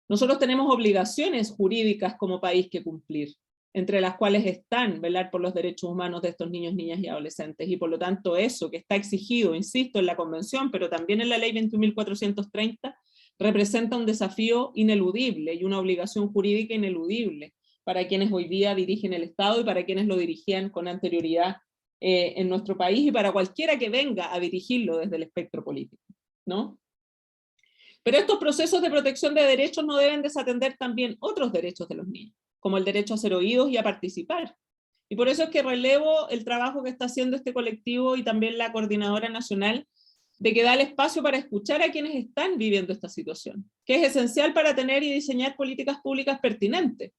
Nosotros tenemos obligaciones jurídicas como país que cumplir, entre las cuales están velar por los derechos humanos de estos niños, niñas y adolescentes, y por lo tanto eso que está exigido, insisto, en la Convención, pero también en la Ley 21.430, representa un desafío ineludible y una obligación jurídica ineludible para quienes hoy día dirigen el Estado y para quienes lo dirigían con anterioridad en nuestro país y para cualquiera que venga a dirigirlo desde el espectro político, ¿no? Pero estos procesos de protección de derechos no deben desatender también otros derechos de los niños, como el derecho a ser oídos y a participar. Y por eso es que relevo el trabajo que está haciendo este colectivo y también la Coordinadora Nacional, de que da el espacio para escuchar a quienes están viviendo esta situación, que es esencial para tener y diseñar políticas públicas pertinentes.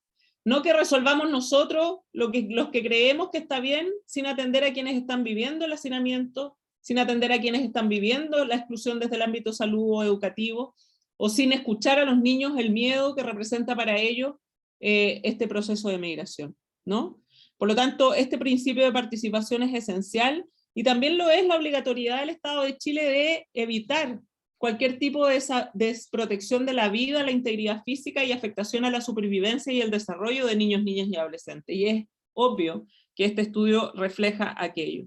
No que resolvamos nosotros los que creemos que está bien sin atender a quienes están viviendo el hacinamiento, sin atender a quienes están viviendo la exclusión desde el ámbito salud o educativo, o sin escuchar a los niños el miedo que representa para ellos este proceso de migración, ¿no? Por lo tanto, este principio de participación es esencial y también lo es la obligatoriedad del Estado de Chile de evitar cualquier tipo de desprotección de la vida, la integridad física y afectación a la supervivencia y el desarrollo de niños, niñas y adolescentes. Y es obvio que este estudio refleja aquello.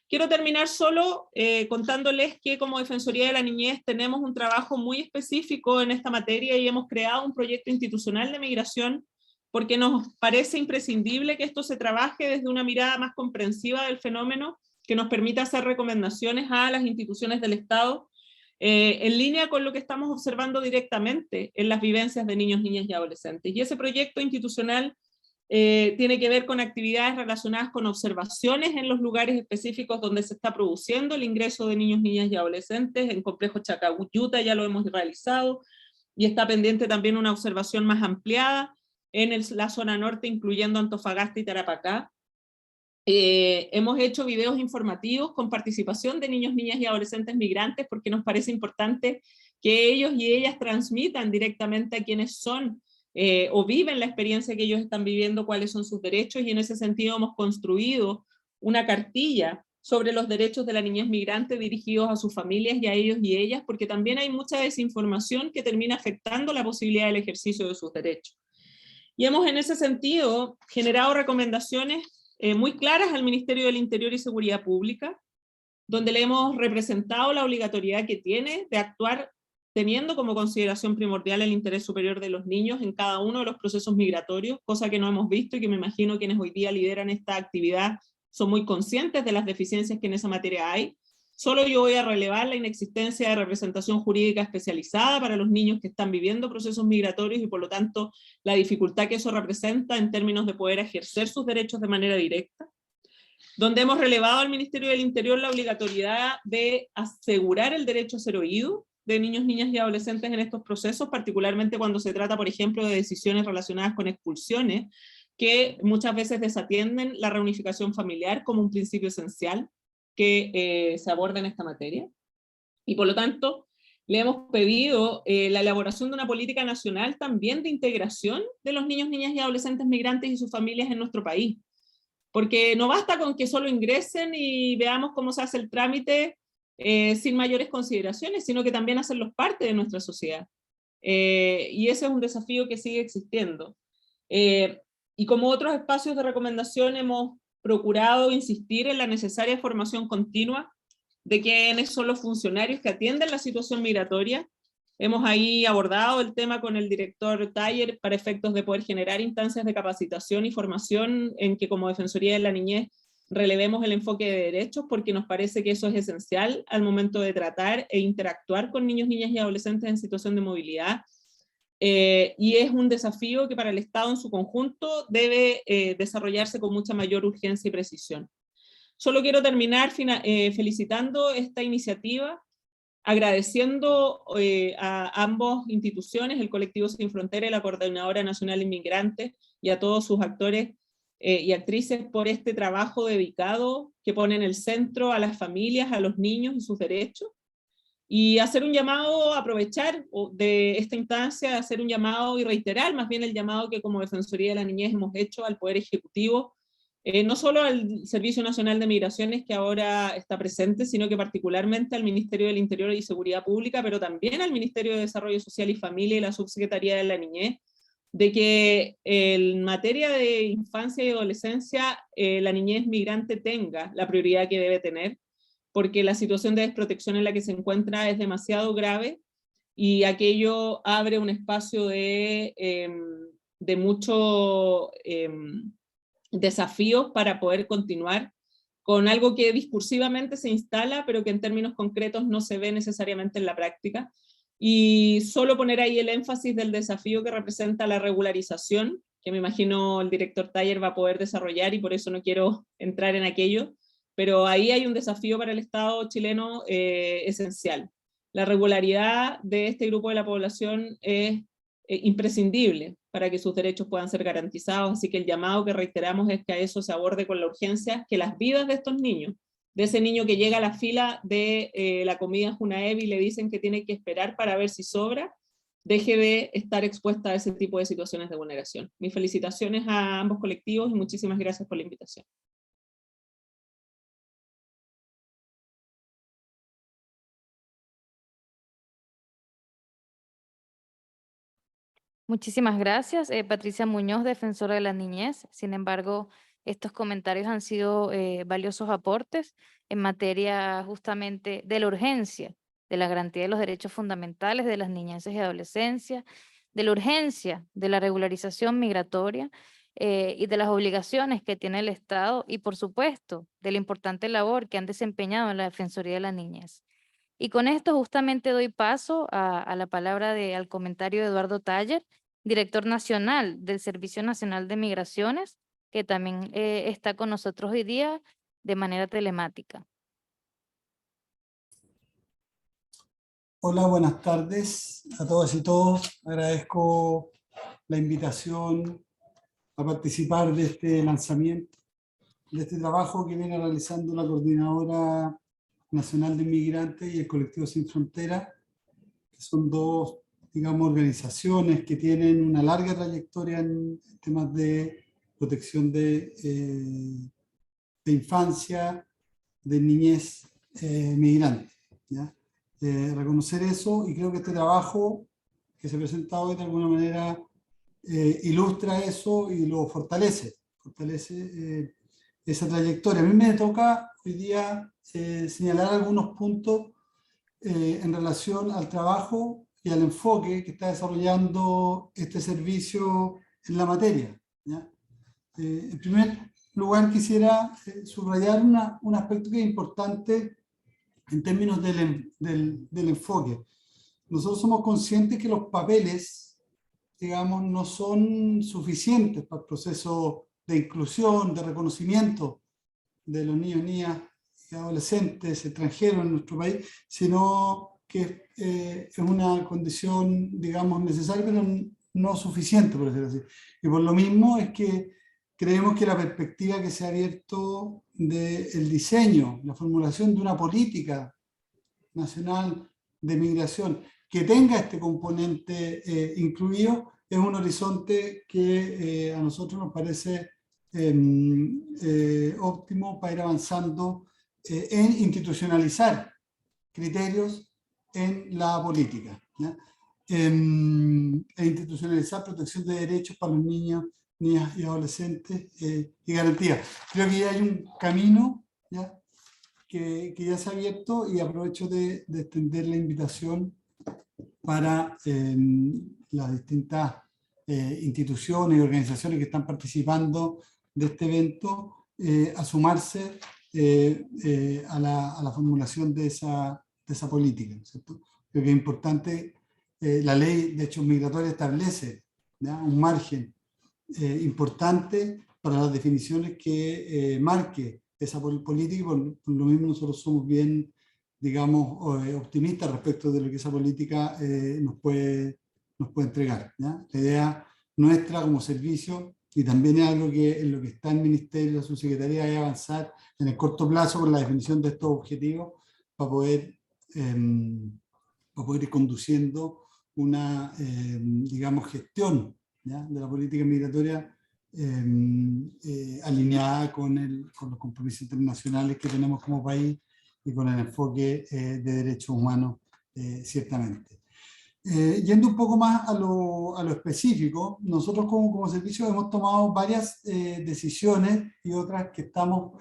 Quiero terminar solo contándoles que como Defensoría de la Niñez tenemos un trabajo muy específico en esta materia y hemos creado un proyecto institucional de migración porque nos parece imprescindible que esto se trabaje desde una mirada más comprensiva del fenómeno, que nos permita hacer recomendaciones a las instituciones del Estado en línea con lo que estamos observando directamente en las vivencias de niños, niñas y adolescentes. Y ese proyecto institucional tiene que ver con actividades relacionadas con observaciones en los lugares específicos donde se está produciendo el ingreso de niños, niñas y adolescentes. En Complejo Chacayuta ya lo hemos realizado, y está pendiente también una observación más ampliada en la zona norte, incluyendo Antofagasta y Tarapacá. Hemos hecho videos informativos con participación de niños, niñas y adolescentes migrantes, porque nos parece importante que ellos y ellas transmitan directamente a quienes son o viven la experiencia que ellos están viviendo, cuáles son sus derechos, y en ese sentido hemos construido una cartilla sobre los derechos de la niñez migrante dirigidos a sus familias y a ellos y ellas, porque también hay mucha desinformación que termina afectando la posibilidad del ejercicio de sus derechos. Y hemos en ese sentido generado recomendaciones muy claras al Ministerio del Interior y Seguridad Pública, donde le hemos representado la obligatoriedad que tiene de actuar teniendo como consideración primordial el interés superior de los niños en cada uno de los procesos migratorios, cosa que no hemos visto y que me imagino quienes hoy día lideran esta actividad son muy conscientes de las deficiencias que en esa materia hay. Solo yo voy a relevar la inexistencia de representación jurídica especializada para los niños que están viviendo procesos migratorios y por lo tanto la dificultad que eso representa en términos de poder ejercer sus derechos de manera directa. Donde hemos relevado al Ministerio del Interior la obligatoriedad de asegurar el derecho a ser oído de niños, niñas y adolescentes en estos procesos, particularmente cuando se trata, por ejemplo, de decisiones relacionadas con expulsiones, que muchas veces desatienden la reunificación familiar como un principio esencial que se aborda en esta materia. Y por lo tanto, le hemos pedido la elaboración de una política nacional también de integración de los niños, niñas y adolescentes migrantes y sus familias en nuestro país. Porque no basta con que solo ingresen y veamos cómo se hace el trámite sin mayores consideraciones, sino que también hacerlos parte de nuestra sociedad. Y ese es un desafío que sigue existiendo. Y como otros espacios de recomendación hemos procurado insistir en la necesaria formación continua de quienes son los funcionarios que atienden la situación migratoria. Hemos ahí abordado el tema con el director Taller para efectos de poder generar instancias de capacitación y formación en que como Defensoría de la Niñez relevemos el enfoque de derechos, porque nos parece que eso es esencial al momento de tratar e interactuar con niños, niñas y adolescentes en situación de movilidad. Y es un desafío que para el Estado en su conjunto debe desarrollarse con mucha mayor urgencia y precisión. Solo quiero terminar felicitando esta iniciativa, agradeciendo a ambas instituciones, el Colectivo Sin Frontera y la Coordinadora Nacional de Inmigrantes, y a todos sus actores y actrices por este trabajo dedicado que pone en el centro a las familias, a los niños y sus derechos. Y hacer un llamado, aprovechar de esta instancia, hacer un llamado y reiterar más bien el llamado que como Defensoría de la Niñez hemos hecho al Poder Ejecutivo, no solo al Servicio Nacional de Migraciones que ahora está presente, sino que particularmente al Ministerio del Interior y Seguridad Pública, pero también al Ministerio de Desarrollo Social y Familia y la Subsecretaría de la Niñez, de que en materia de infancia y adolescencia la niñez migrante tenga la prioridad que debe tener, porque la situación de desprotección en la que se encuentra es demasiado grave y aquello abre un espacio de mucho desafíos para poder continuar con algo que discursivamente se instala, pero que en términos concretos no se ve necesariamente en la práctica. Y solo poner ahí el énfasis del desafío que representa la regularización, que me imagino el director Taller va a poder desarrollar y por eso no quiero entrar en aquello, pero ahí hay un desafío para el Estado chileno esencial. La regularidad de este grupo de la población es imprescindible para que sus derechos puedan ser garantizados, así que el llamado que reiteramos es que a eso se aborde con la urgencia, que las vidas de estos niños, de ese niño que llega a la fila de la comida en Junaev y le dicen que tiene que esperar para ver si sobra, deje de estar expuesta a ese tipo de situaciones de vulneración. Mis felicitaciones a ambos colectivos y muchísimas gracias por la invitación. Muchísimas gracias, Patricia Muñoz, defensora de la niñez. Sin embargo, estos comentarios han sido valiosos aportes en materia justamente de la urgencia, de la garantía de los derechos fundamentales de las niñeces y adolescencias, de la urgencia de la regularización migratoria y de las obligaciones que tiene el Estado y, por supuesto, de la importante labor que han desempeñado en la Defensoría de la Niñez. Y con esto justamente doy paso a la palabra al comentario de Eduardo Taller, director nacional del Servicio Nacional de Migraciones, que también está con nosotros hoy día de manera telemática. Hola, buenas tardes a todas y todos. Agradezco la invitación a participar de este lanzamiento, de este trabajo que viene realizando la Coordinadora Nacional de Inmigrantes y el Colectivo Sin Frontera, que son dos, digamos, organizaciones que tienen una larga trayectoria en temas de protección de infancia, de niñez migrante, ¿ya? Reconocer eso, y creo que este trabajo que se presenta hoy de alguna manera ilustra eso y lo fortalece esa trayectoria. A mí me toca hoy día señalar algunos puntos en relación al trabajo y al enfoque que está desarrollando este servicio en la materia, ¿ya? En primer lugar, quisiera subrayar un aspecto que es importante en términos del enfoque. Nosotros somos conscientes que los papeles, digamos, no son suficientes para el proceso de inclusión, de reconocimiento de los niños, niñas y adolescentes extranjeros en nuestro país, sino que es una condición, digamos, necesaria, pero no suficiente, por decirlo así. Y por lo mismo es que creemos que la perspectiva que se ha abierto del diseño, la formulación de una política nacional de migración que tenga este componente incluido es un horizonte que a nosotros nos parece óptimo para ir avanzando en institucionalizar criterios en la política, ¿ya? E institucionalizar protección de derechos para los niños, niñas y adolescentes y garantías. Creo que ya hay un camino, ¿ya? Que ya se ha abierto, y aprovecho de extender la invitación para las distintas instituciones y organizaciones que están participando de este evento a sumarse a la formulación de esa política, ¿cierto? Creo que es importante, la ley de hechos migratorios establece, ¿ya?, un margen importante para las definiciones que marque esa política, y por lo mismo nosotros somos bien, digamos, optimistas respecto de lo que esa política nos puede entregar, ¿ya? La idea nuestra como servicio, y también es algo que en lo que está el Ministerio, la Subsecretaría, es avanzar en el corto plazo con la definición de estos objetivos para poder ir conduciendo una, digamos, gestión, ¿ya?, de la política migratoria alineada con los compromisos internacionales que tenemos como país y con el enfoque de derechos humanos, ciertamente. Yendo un poco más a lo específico, nosotros como servicio hemos tomado varias decisiones y otras que estamos,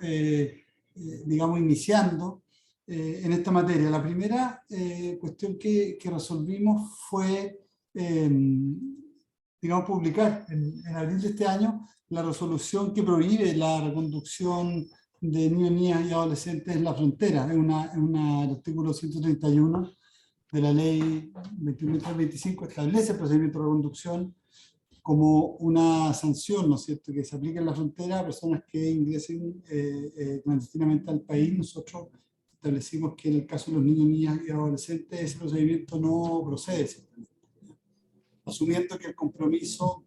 digamos, iniciando en esta materia. La primera cuestión que resolvimos fue, digamos, publicar en abril de este año la resolución que prohíbe la reconducción de niños, niñas y adolescentes en la frontera. Es el artículo 131 de la ley 21.325 establece el procedimiento de reconducción como una sanción, ¿no es cierto?, que se aplica en la frontera a personas que ingresen clandestinamente al país. Nosotros establecimos que en el caso de los niños, niñas y adolescentes ese procedimiento no procede, asumiendo que el compromiso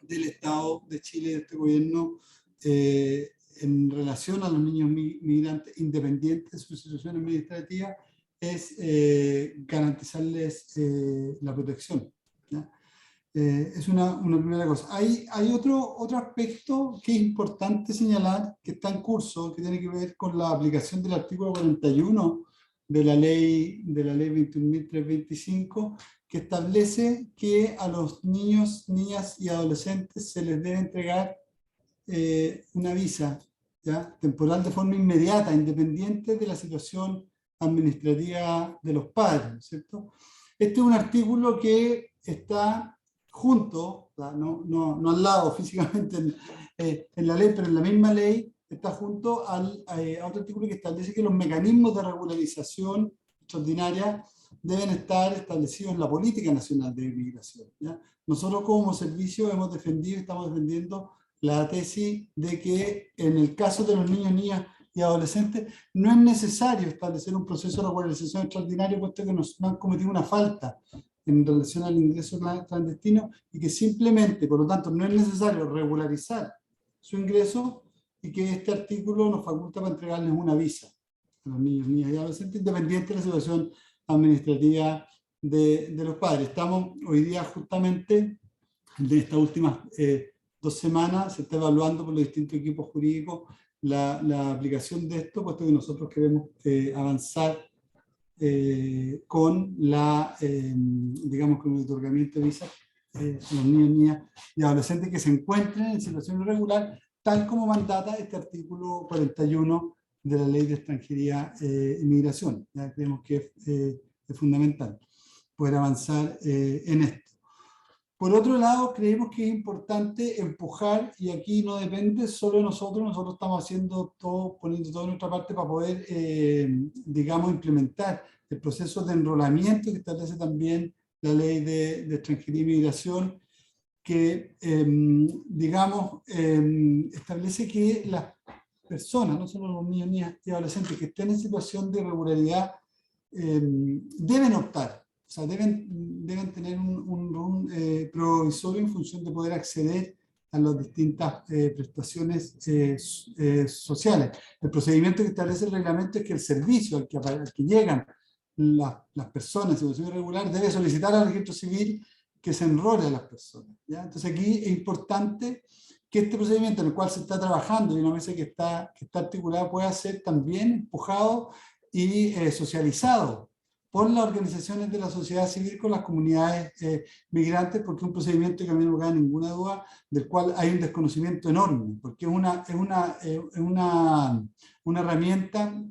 del Estado de Chile, de este gobierno, en relación a los niños migrantes, independientes de su situación administrativa, es garantizarles la protección, ¿ya? Es una primera cosa. Hay otro aspecto que es importante señalar, que está en curso, que tiene que ver con la aplicación del artículo 41 de la ley 21.325, que establece que a los niños, niñas y adolescentes se les debe entregar una visa, ¿ya?, temporal de forma inmediata, independiente de la situación administrativa de los padres, ¿cierto? Este es un artículo que está junto, no al lado físicamente en la ley, pero en la misma ley está junto a otro artículo que establece que los mecanismos de regularización extraordinaria deben estar establecidos en la Política Nacional de Inmigración, ¿ya? Nosotros como servicio estamos defendiendo la tesis de que en el caso de los niños, niñas y adolescentes no es necesario establecer un proceso de regularización extraordinario, puesto que no han cometido una falta en relación al ingreso clandestino, y que simplemente, por lo tanto, no es necesario regularizar su ingreso, y que este artículo nos faculta para entregarles una visa a los niños, niñas y adolescentes, independiente de la situación administrativa de los padres. Estamos hoy día justamente, de estas últimas 2 semanas, se está evaluando por los distintos equipos jurídicos la aplicación de esto, puesto que nosotros queremos avanzar con digamos, con el otorgamiento de visas a los niños, niñas y adolescentes que se encuentren en situación irregular, tal como mandata este artículo 41 de la Ley de Extranjería e Inmigración. Ya creemos que es fundamental poder avanzar en esto. Por otro lado, creemos que es importante empujar, y aquí no depende solo de nosotros estamos haciendo todo, poniendo toda nuestra parte para poder, digamos, implementar el proceso de enrolamiento que establece también la Ley de Extranjería y Migración, que, digamos, establece que las personas, no solo los niños, niñas y adolescentes que estén en situación de irregularidad, deben optar. O sea, deben tener un provisorio en función de poder acceder a las distintas prestaciones sociales. El procedimiento que establece el reglamento es que el servicio al que llegan las personas en situación irregular, debe solicitar al registro civil que se enrole a las personas, ¿ya? Entonces aquí es importante que este procedimiento en el cual se está trabajando y una mesa que está articulada pueda ser también empujado y socializado por las organizaciones de la sociedad civil con las comunidades migrantes, porque es un procedimiento que a mí no me cabe ninguna duda, del cual hay un desconocimiento enorme, porque es una herramienta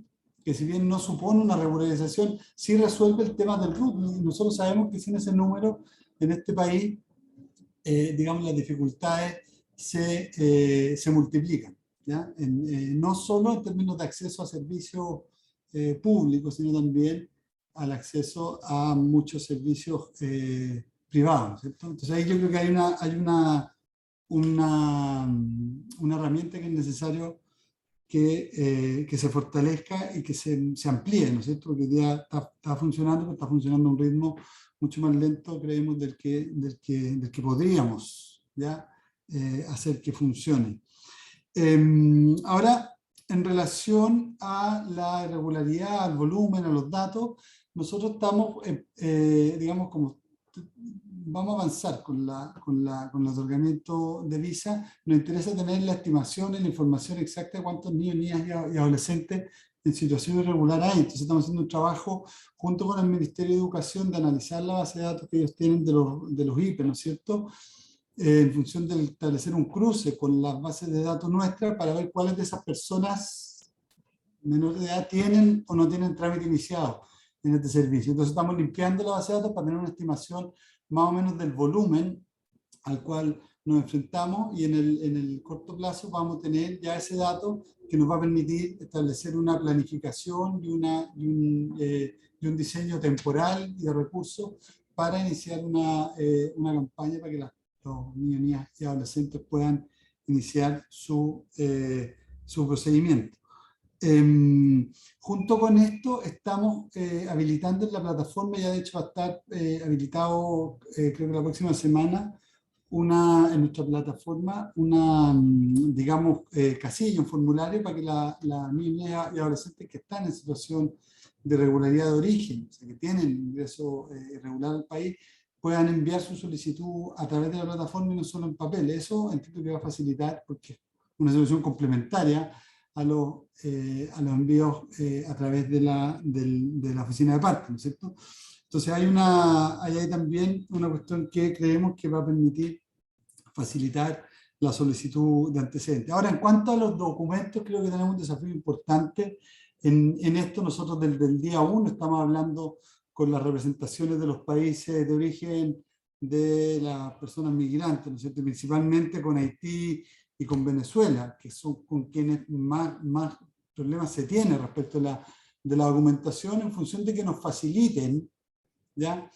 que, si bien no supone una regularización, sí resuelve el tema del RUT. Y nosotros sabemos que sin ese número en este país, digamos, las dificultades se multiplican, ¿ya? No solo en términos de acceso a servicios públicos, sino también al acceso a muchos servicios privados, ¿cierto? Entonces ahí yo creo que hay una herramienta que es necesario que se fortalezca y que se amplíe, ¿no es cierto? Porque ya está funcionando, pero está funcionando a un ritmo mucho más lento, creemos, del que podríamos, ¿ya? Hacer que funcione. Ahora, en relación a la irregularidad, al volumen, a los datos, nosotros estamos, digamos, como vamos a avanzar con el otorgamiento de visa. Nos interesa tener la estimación y la información exacta de cuántos niños, niñas y adolescentes en situación irregular hay. Entonces estamos haciendo un trabajo junto con el Ministerio de Educación de analizar la base de datos que ellos tienen de los IPE, ¿no es cierto? En función de establecer un cruce con las bases de datos nuestras para ver cuáles de esas personas menores de edad tienen o no tienen trámite iniciado en este servicio. Entonces estamos limpiando la base de datos para tener una estimación más o menos del volumen al cual nos enfrentamos, y en el corto plazo vamos a tener ya ese dato que nos va a permitir establecer una planificación y un diseño temporal y de recursos para iniciar una campaña para que los niños, niñas y adolescentes puedan iniciar su procedimiento. Junto con esto estamos habilitando en la plataforma, ya de hecho va a estar habilitado creo que la próxima semana, en nuestra plataforma, digamos, casilla, un formulario para que las niñas y adolescentes que están en situación de irregularidad de origen, o sea, que tienen ingreso irregular al país, puedan enviar su solicitud a través de la plataforma y no solo en papel. Eso entiendo que va a facilitar, porque es una solución complementaria a los envíos a través de la oficina de parte, ¿no es cierto? Entonces hay también una cuestión que creemos que va a permitir facilitar la solicitud de antecedentes. Ahora, en cuanto a los documentos, creo que tenemos un desafío importante en esto. Nosotros desde el día 1 estamos hablando con las representaciones de los países de origen de las personas migrantes, ¿no es cierto? Principalmente con Haití y con Venezuela, que son con quienes más problemas se tienen respecto de la documentación, en función de que nos faciliten, ¿ya?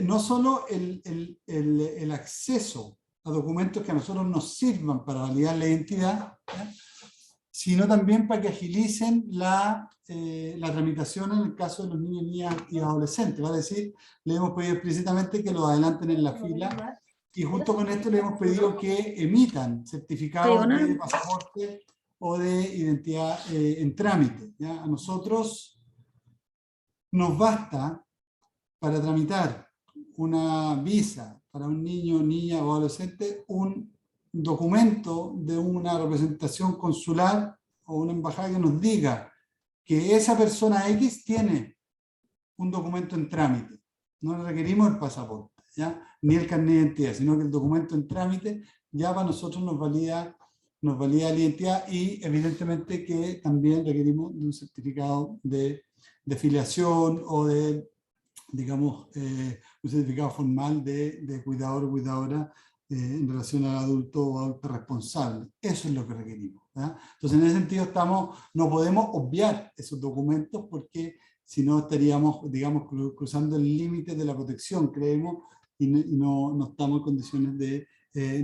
No solo el acceso a documentos que a nosotros nos sirvan para validar la identidad, ¿ya? Sino también para que agilicen la tramitación en el caso de los niños, niñas y adolescentes. Va a decir, le hemos pedido explícitamente que los adelanten en la fila, y junto con esto le hemos pedido que emitan certificados de pasaporte o de identidad en trámite, ¿ya? A nosotros nos basta para tramitar una visa para un niño, niña o adolescente un documento de una representación consular o una embajada que nos diga que esa persona X tiene un documento en trámite. No le requerimos el pasaporte, ¿ya? Ni el carnet de identidad, sino que el documento en trámite ya para nosotros nos valida la identidad, y evidentemente que también requerimos de un certificado de filiación o de, digamos, un certificado formal de cuidador o cuidadora en relación al adulto o adulto responsable. Eso es lo que requerimos, ¿verdad? Entonces, en ese sentido no podemos obviar esos documentos, porque si no estaríamos, digamos, cruzando el límite de la protección, creemos, y no estamos en condiciones de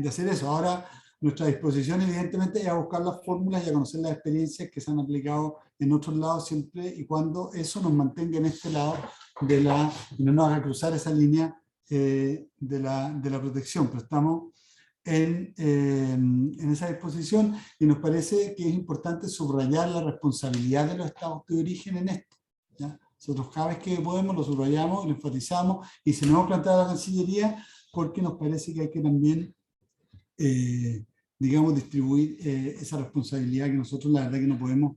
hacer eso. Ahora, nuestra disposición evidentemente es a buscar las fórmulas y a conocer las experiencias que se han aplicado en otros lados, siempre y cuando eso nos mantenga en este lado y no nos haga cruzar esa línea de la protección. Pero estamos en esa disposición, y nos parece que es importante subrayar la responsabilidad de los estados de origen en esto, ¿ya? Nosotros cada vez que podemos lo subrayamos, lo enfatizamos y se nos hemos planteado a la Cancillería porque nos parece que hay que también, digamos, distribuir esa responsabilidad que nosotros la verdad que no podemos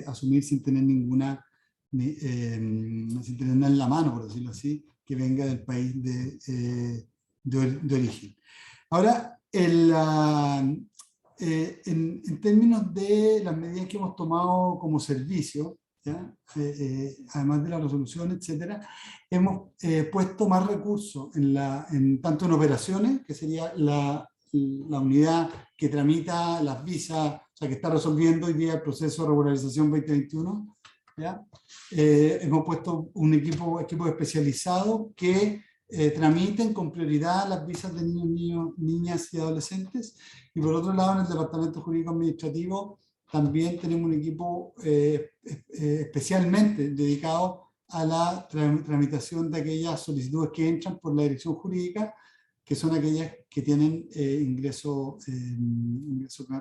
asumir sin tener ninguna, sin tenerla en la mano, por decirlo así, que venga del país de origen. Ahora, en términos de las medidas que hemos tomado como servicio, además de la resolución, etcétera, hemos puesto más recursos tanto en operaciones, que sería la unidad que tramita las visas, o sea, que está resolviendo hoy día el proceso de regularización 2021. Hemos puesto un equipo especializado que tramiten con prioridad las visas de niños, niñas y adolescentes. Y por otro lado, en el Departamento Jurídico Administrativo también tenemos un equipo especialmente dedicado a la tramitación de aquellas solicitudes que entran por la dirección jurídica, que son aquellas que tienen ingreso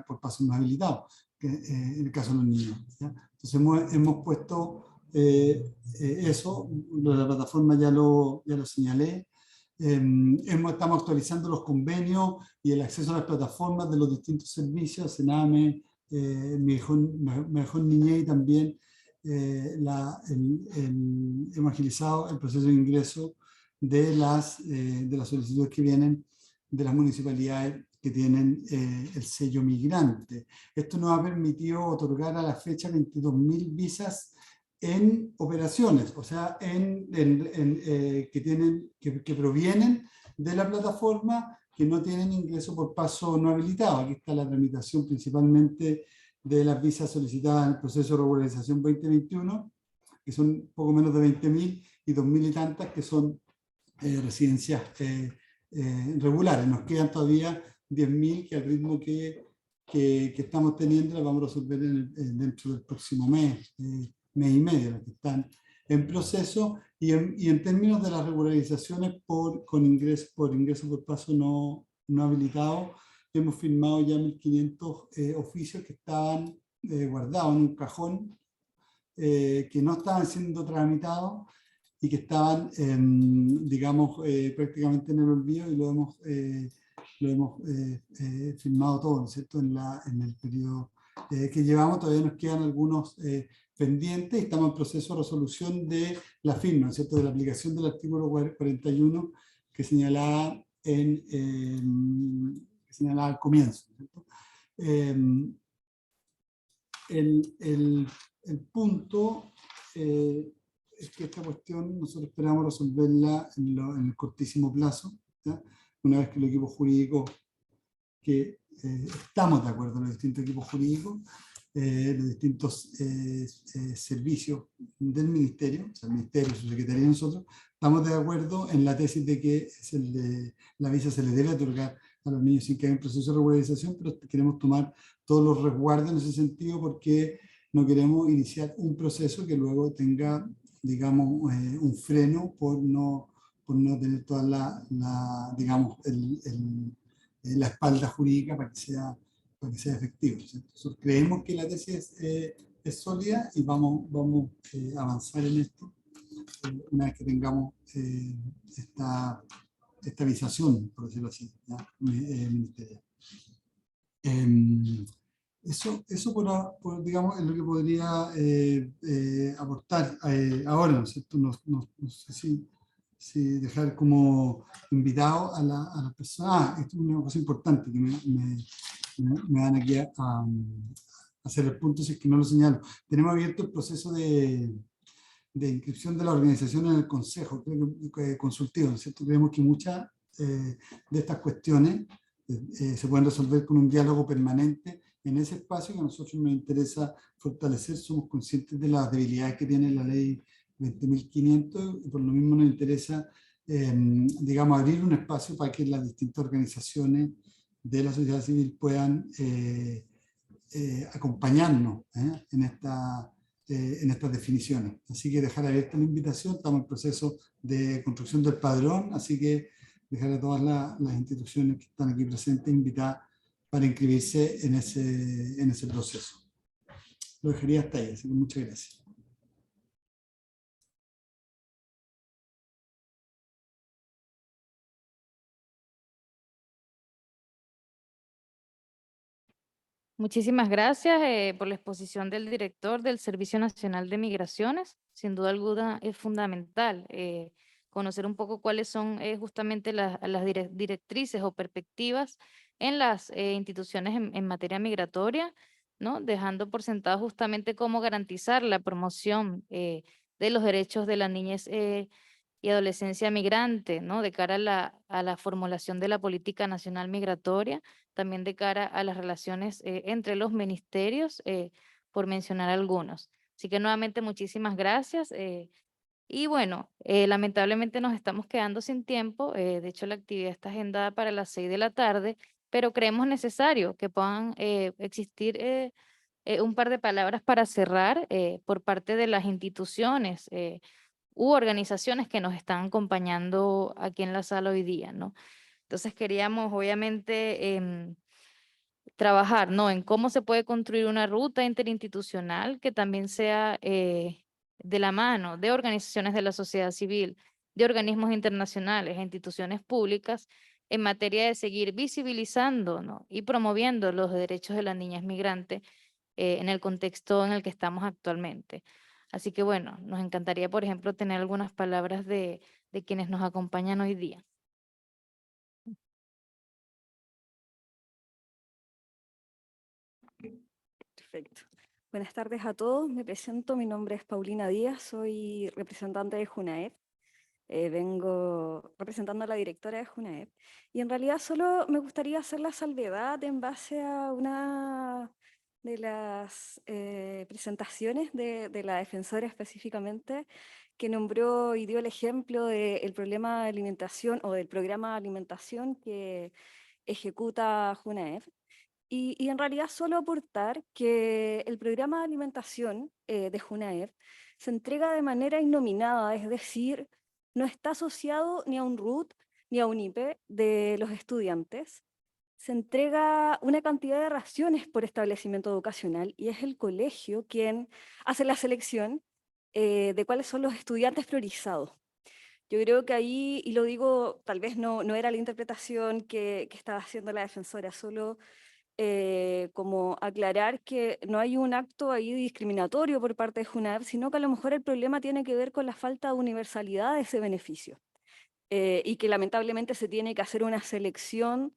por pasos no habilitados, en el caso de los niños. Entonces hemos puesto eso, lo de la plataforma ya lo señalé. Estamos actualizando los convenios y el acceso a las plataformas de los distintos servicios, Sename, Mejor Niñez, y también hemos agilizado el proceso de ingreso de las solicitudes que vienen de las municipalidades que tienen el sello migrante. Esto nos ha permitido otorgar a la fecha 22.000 visas en operaciones, o sea, que provienen de la plataforma, que no tienen ingreso por paso no habilitado. Aquí está la tramitación principalmente de las visas solicitadas en el proceso de regularización 2021, que son poco menos de 20.000, y 2.000 y tantas que son residencias regulares. Nos quedan todavía 10.000 que al ritmo que estamos teniendo las vamos a resolver dentro del próximo mes y medio, las que están en proceso. Y en términos de las regularizaciones por ingreso por paso no habilitado, hemos firmado ya 1.500 oficios que estaban guardados en un cajón, que no estaban siendo tramitados y que estaban, digamos, prácticamente en el olvido, y lo hemos firmado todo, ¿no es cierto?, en el periodo que llevamos. Todavía nos quedan algunos pendientes y estamos en proceso de resolución de la firma, ¿no es cierto?, de la aplicación del artículo 41 que señalaba al comienzo, ¿no es cierto? El punto es que esta cuestión nosotros esperamos resolverla en el cortísimo plazo, ¿ya? Una vez que el equipo jurídico, que estamos de acuerdo, los distintos equipos jurídicos, los distintos servicios del Ministerio, o sea, el Ministerio, su Secretaría y nosotros, estamos de acuerdo en la tesis de que la visa se le debe otorgar a los niños sin que haya un proceso de regularización, pero queremos tomar todos los resguardos en ese sentido, porque no queremos iniciar un proceso que luego tenga, digamos, un freno por no tener toda digamos, la espalda jurídica para que sea efectivo. Nosotros creemos que la tesis es sólida y vamos a avanzar en esto una vez que tengamos esta visación, por decirlo así, ministerial. Eso digamos, es lo que podría aportar ahora, ¿no es cierto? No sé si dejar como invitado a las personas. Esto es una cosa importante que me dan aquí a hacer el punto, si es que no lo señalo. Tenemos abierto el proceso de inscripción de la organización en el Consejo Consultivo, ¿no es cierto? Creemos que muchas de estas cuestiones se pueden resolver con un diálogo permanente en ese espacio que a nosotros nos interesa fortalecer. Somos conscientes de las debilidades que tiene la ley 20.500 y por lo mismo nos interesa, digamos, abrir un espacio para que las distintas organizaciones de la sociedad civil puedan acompañarnos en estas definiciones. Así que dejar abierta la invitación. Estamos en proceso de construcción del padrón, así que dejar a todas las instituciones que están aquí presentes invitadas para inscribirse en ese proceso. Lo dejaría hasta ahí, así que muchas gracias. Muchísimas gracias por la exposición del director del Servicio Nacional de Migraciones. Sin duda alguna es fundamental conocer un poco cuáles son justamente las directrices o perspectivas en las instituciones en materia migratoria, ¿no? Dejando por sentado justamente cómo garantizar la promoción de los derechos de la niñez y adolescencia migrante, ¿no? De cara a la formulación de la política nacional migratoria, también de cara a las relaciones entre los ministerios, por mencionar algunos. Así que nuevamente muchísimas gracias. Y bueno, lamentablemente nos estamos quedando sin tiempo. De hecho, la actividad está agendada para las 6 de la tarde, pero creemos necesario que puedan existir un par de palabras para cerrar por parte de las instituciones u organizaciones que nos están acompañando aquí en la sala hoy día, ¿no? Entonces queríamos, obviamente, trabajar, ¿no? En cómo se puede construir una ruta interinstitucional que también sea de la mano de organizaciones de la sociedad civil, de organismos internacionales e instituciones públicas en materia de seguir visibilizando, ¿no? Y promoviendo los derechos de las niñas migrantes en el contexto en el que estamos actualmente. Así que bueno, nos encantaría, por ejemplo, tener algunas palabras de quienes nos acompañan hoy día. Perfecto. Buenas tardes a todos. Me presento, mi nombre es Paulina Díaz, soy representante de JUNAEP. Vengo representando a la directora de JUNAEP. Y en realidad solo me gustaría hacer la salvedad en base a una de las presentaciones de la defensora específicamente, que nombró y dio el ejemplo del problema de alimentación o del programa de alimentación que ejecuta JUNAEP. Y en realidad solo aportar que el programa de alimentación de JUNAEP se entrega de manera innominada, es decir, no está asociado ni a un RUT ni a un IPE de los estudiantes. Se entrega una cantidad de raciones por establecimiento educacional y es el colegio quien hace la selección de cuáles son los estudiantes priorizados. Yo creo que ahí, y lo digo, tal vez no era la interpretación que estaba haciendo la defensora, solo como aclarar que no hay un acto ahí discriminatorio por parte de JUNAEP, sino que a lo mejor el problema tiene que ver con la falta de universalidad de ese beneficio y que lamentablemente se tiene que hacer una selección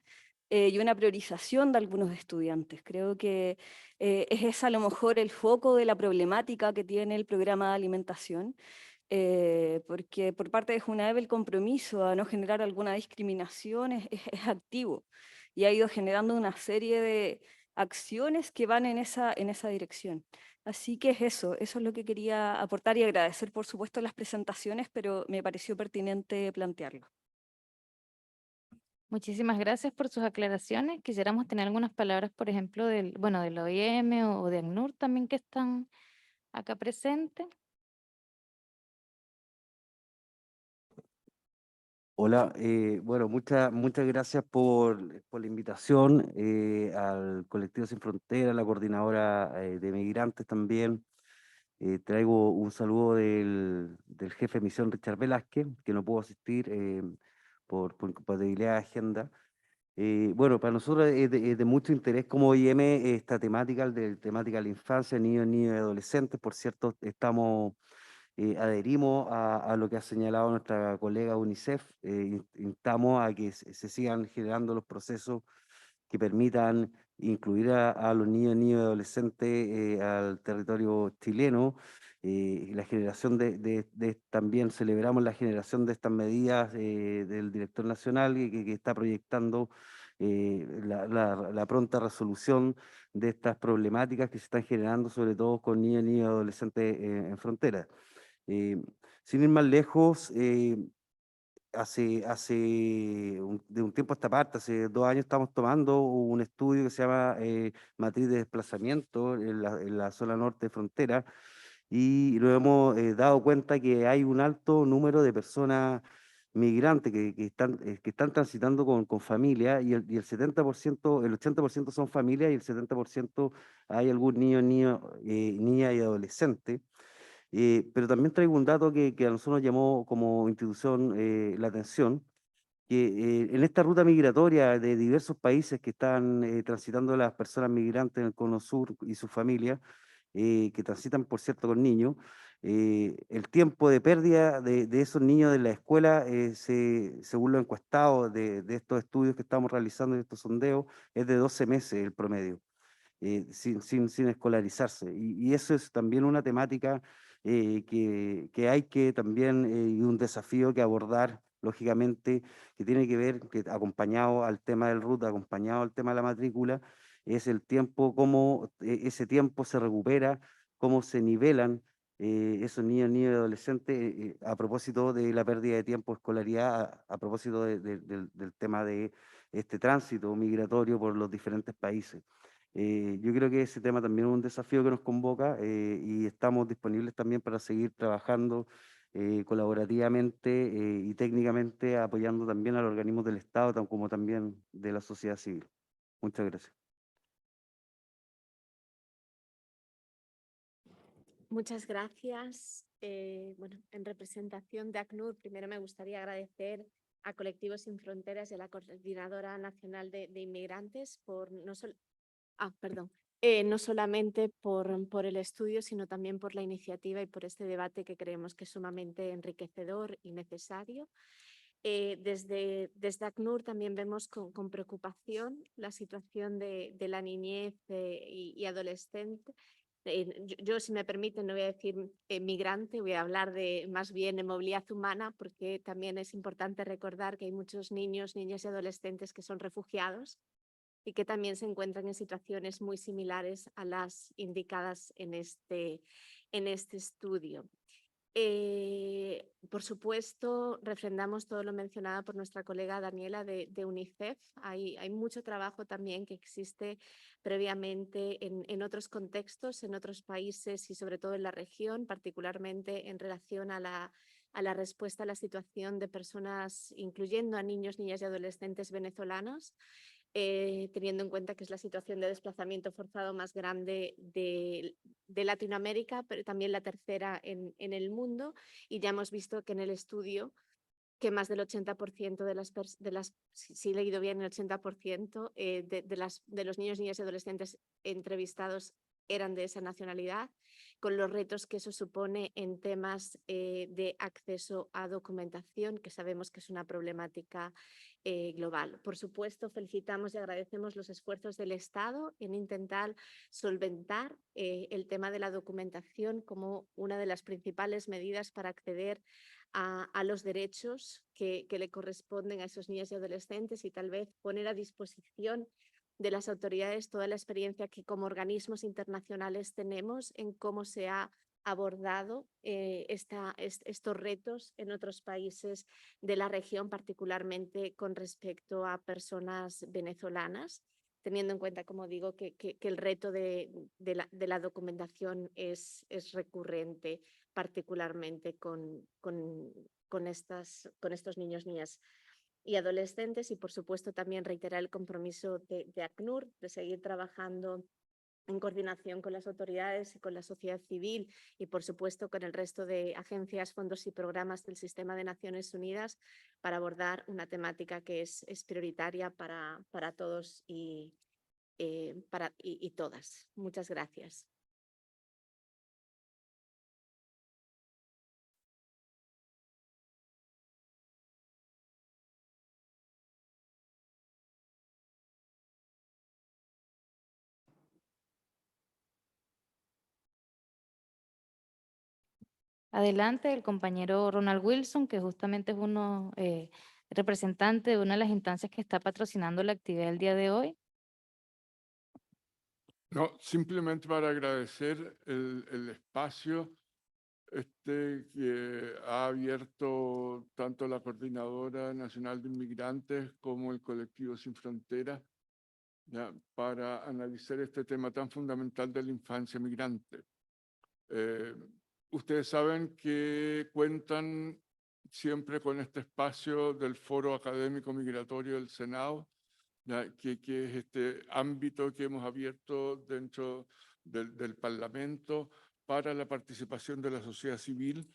y una priorización de algunos estudiantes. Creo que es ese a lo mejor el foco de la problemática que tiene el programa de alimentación, porque por parte de JUNAEP el compromiso a no generar alguna discriminación es activo y ha ido generando una serie de acciones que van en esa dirección. Así que eso es lo que quería aportar y agradecer, por supuesto, las presentaciones, pero me pareció pertinente plantearlo. Muchísimas gracias por sus aclaraciones. Quisiéramos tener algunas palabras, por ejemplo, del OIM o de ACNUR también que están acá presentes. Hola, bueno, muchas gracias por la invitación al Colectivo Sin Frontera, la coordinadora de migrantes también. Traigo un saludo del jefe de misión Richard Velázquez, que no pudo asistir por incompatibilidad de agenda. Bueno, para nosotros es de mucho interés como OIM esta temática, temática de la infancia, niños y adolescentes. Por cierto, adherimos a lo que ha señalado nuestra colega UNICEF, instamos a que se sigan generando los procesos que permitan incluir a los niños y adolescentes al territorio chileno. La generación también celebramos la generación de estas medidas del director nacional que está proyectando la pronta resolución de estas problemáticas que se están generando, sobre todo con niños y adolescentes en frontera. Sin ir más lejos, de un tiempo a esta parte, hace 2 años, estamos tomando un estudio que se llama Matriz de Desplazamiento en la zona norte de frontera, y nos hemos dado cuenta que hay un alto número de personas migrantes que están transitando con familia, y el 70%, el 80% son familias, y el 70% hay algún niña y adolescente. Pero también traigo un dato que a nosotros nos llamó como institución la atención, que en esta ruta migratoria de diversos países que están transitando las personas migrantes en el Cono Sur y sus familias, que transitan, por cierto, con niños, el tiempo de pérdida de esos niños de la escuela, según lo encuestado de estos estudios que estamos realizando, de estos sondeos, es de 12 meses el promedio, sin escolarizarse. Y eso es también una temática que hay que también, y un desafío que abordar, lógicamente, que tiene que ver, que acompañado al tema del RUT, acompañado al tema de la matrícula, es el tiempo, cómo ese tiempo se recupera, cómo se nivelan esos niños y adolescentes a propósito de la pérdida de tiempo de escolaridad, a propósito del tema de este tránsito migratorio por los diferentes países. Yo creo que ese tema también es un desafío que nos convoca y estamos disponibles también para seguir trabajando colaborativamente y técnicamente, apoyando también a los organismos del Estado, como también de la sociedad civil. Muchas gracias. Muchas gracias. Bueno, en representación de ACNUR, primero me gustaría agradecer a Colectivos Sin Fronteras y a la Coordinadora Nacional de Inmigrantes por no solamente por el estudio, sino también por la iniciativa y por este debate que creemos que es sumamente enriquecedor y necesario. Desde ACNUR también vemos con preocupación la situación de la niñez y adolescente. Yo, si me permiten, no voy a decir migrante, voy a hablar de más bien de movilidad humana, porque también es importante recordar que hay muchos niños, niñas y adolescentes que son refugiados y que también se encuentran en situaciones muy similares a las indicadas en este estudio. Por supuesto, refrendamos todo lo mencionado por nuestra colega Daniela de UNICEF. Hay mucho trabajo también que existe previamente en otros contextos, en otros países y sobre todo en la región, particularmente en relación a la respuesta a la situación de personas, incluyendo a niños, niñas y adolescentes venezolanos. Teniendo en cuenta que es la situación de desplazamiento forzado más grande de Latinoamérica, pero también la tercera en el mundo. Y ya hemos visto que en el estudio que más del 80% si he leído bien, el 80% de los niños, niñas y adolescentes entrevistados eran de esa nacionalidad, con los retos que eso supone en temas de acceso a documentación, que sabemos que es una problemática global. Por supuesto, felicitamos y agradecemos los esfuerzos del Estado en intentar solventar el tema de la documentación como una de las principales medidas para acceder a los derechos que le corresponden a esos niños y adolescentes y tal vez poner a disposición de las autoridades toda la experiencia que como organismos internacionales tenemos en cómo se ha abordado estos retos en otros países de la región, particularmente con respecto a personas venezolanas, teniendo en cuenta, como digo, que el reto de la documentación es recurrente, particularmente con estos niños, niñas y adolescentes. Y, por supuesto, también reiterar el compromiso de ACNUR de seguir trabajando en coordinación con las autoridades y con la sociedad civil y, por supuesto, con el resto de agencias, fondos y programas del Sistema de Naciones Unidas para abordar una temática que es prioritaria para todos y todas. Muchas gracias. Adelante, el compañero Ronald Wilson, que justamente es representante de una de las instancias que está patrocinando la actividad del día de hoy. No, simplemente para agradecer el espacio que ha abierto tanto la Coordinadora Nacional de Inmigrantes como el Colectivo Sin Fronteras para analizar este tema tan fundamental de la infancia migrante. Ustedes saben que cuentan siempre con este espacio del Foro Académico Migratorio del Senado, que es este ámbito que hemos abierto dentro del Parlamento para la participación de la sociedad civil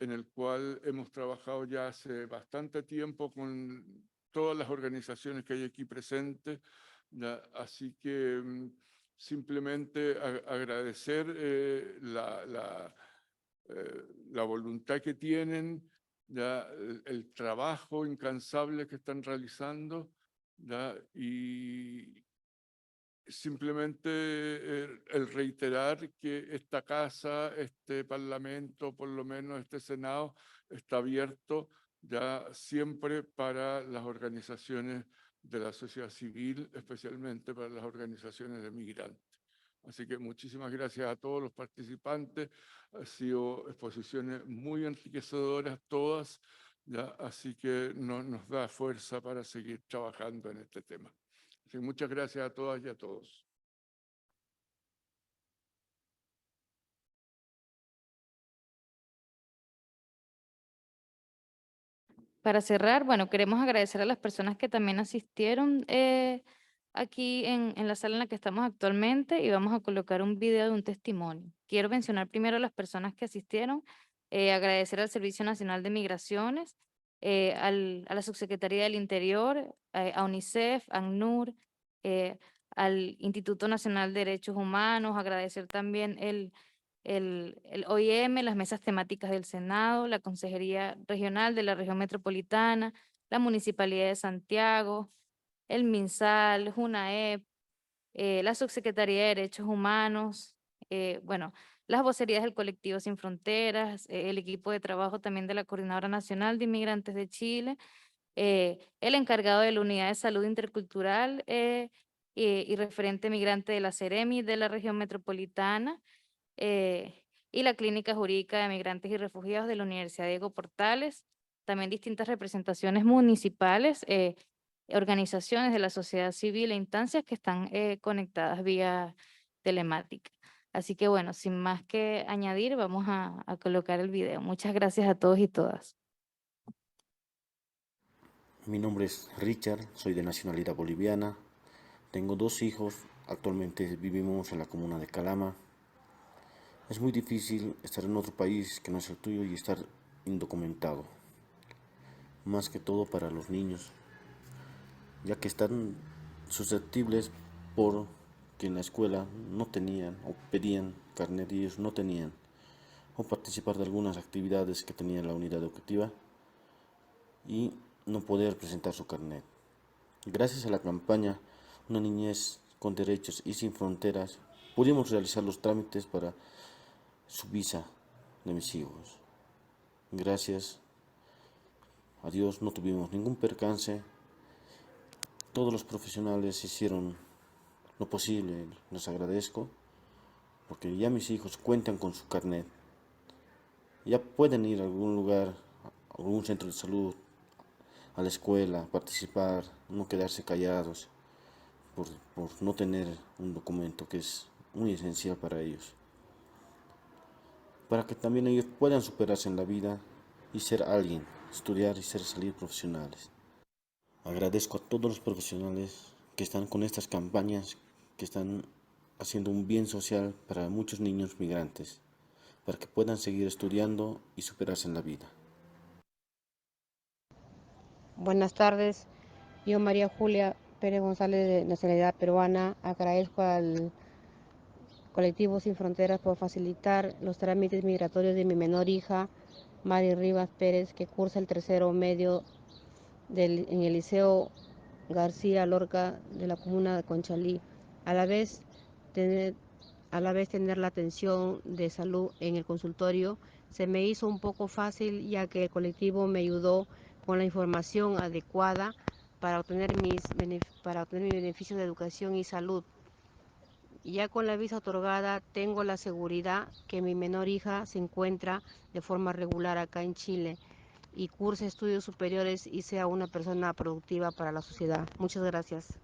en el cual hemos trabajado ya hace bastante tiempo con todas las organizaciones que hay aquí presentes. Así que simplemente agradecer la voluntad que tienen, el trabajo incansable que están realizando, y simplemente el reiterar que esta casa, este Parlamento, por lo menos este Senado, está abierto ya siempre para las organizaciones de la sociedad civil, especialmente para las organizaciones de migrantes. Así que muchísimas gracias a todos los participantes. Han sido exposiciones muy enriquecedoras todas, así que nos da fuerza para seguir trabajando en este tema. Así que muchas gracias a todas y a todos. Para cerrar, bueno, queremos agradecer a las personas que también asistieron aquí en la sala en la que estamos actualmente y vamos a colocar un video de un testimonio. Quiero mencionar primero a las personas que asistieron, agradecer al Servicio Nacional de Migraciones, a la Subsecretaría del Interior, a UNICEF, a ACNUR, al Instituto Nacional de Derechos Humanos, agradecer también el OIM, las mesas temáticas del Senado, la Consejería Regional de la Región Metropolitana, la Municipalidad de Santiago, el MinSal, JUNAEP, la Subsecretaría de Derechos Humanos, bueno, las vocerías del Colectivo Sin Fronteras, el equipo de trabajo también de la Coordinadora Nacional de Inmigrantes de Chile, el encargado de la Unidad de Salud Intercultural y referente migrante de la CEREMI de la Región Metropolitana, y la Clínica Jurídica de Migrantes y Refugiados de la Universidad Diego Portales, también distintas representaciones municipales, organizaciones de la sociedad civil e instancias que están conectadas vía telemática. Así que bueno, sin más que añadir, vamos a colocar el video. Muchas gracias a todos y todas. Mi nombre es Richard, soy de nacionalidad boliviana, tengo 2 hijos, actualmente vivimos en la comuna de Calama. Es muy difícil estar en otro país que no es el tuyo y estar indocumentado, más que todo para los niños, ya que están susceptibles por que en la escuela no tenían o pedían carnet y ellos no tenían, o participar de algunas actividades que tenía la unidad educativa y no poder presentar su carnet. Gracias a la campaña Una Niñez con Derechos y Sin Fronteras, pudimos realizar los trámites para su visa de mis hijos. Gracias a Dios no tuvimos ningún percance. Todos los profesionales hicieron lo posible, les agradezco, porque ya mis hijos cuentan con su carnet. Ya pueden ir a algún lugar, a algún centro de salud, a la escuela, participar, no quedarse callados por no tener un documento que es muy esencial para ellos, para que también ellos puedan superarse en la vida y ser alguien, estudiar y salir profesionales. Agradezco a todos los profesionales que están con estas campañas, que están haciendo un bien social para muchos niños migrantes, para que puedan seguir estudiando y superarse en la vida. Buenas tardes, yo María Julia Pérez González, de nacionalidad peruana, agradezco al Colectivo Sin Fronteras por facilitar los trámites migratorios de mi menor hija, Mari Rivas Pérez, que cursa el tercero medio en el Liceo García Lorca de la comuna de Conchalí. A la vez tener la atención de salud en el consultorio se me hizo un poco fácil, ya que el colectivo me ayudó con la información adecuada para obtener mi beneficio de educación y salud. Ya con la visa otorgada, tengo la seguridad que mi menor hija se encuentra de forma regular acá en Chile y curse estudios superiores y sea una persona productiva para la sociedad. Muchas gracias.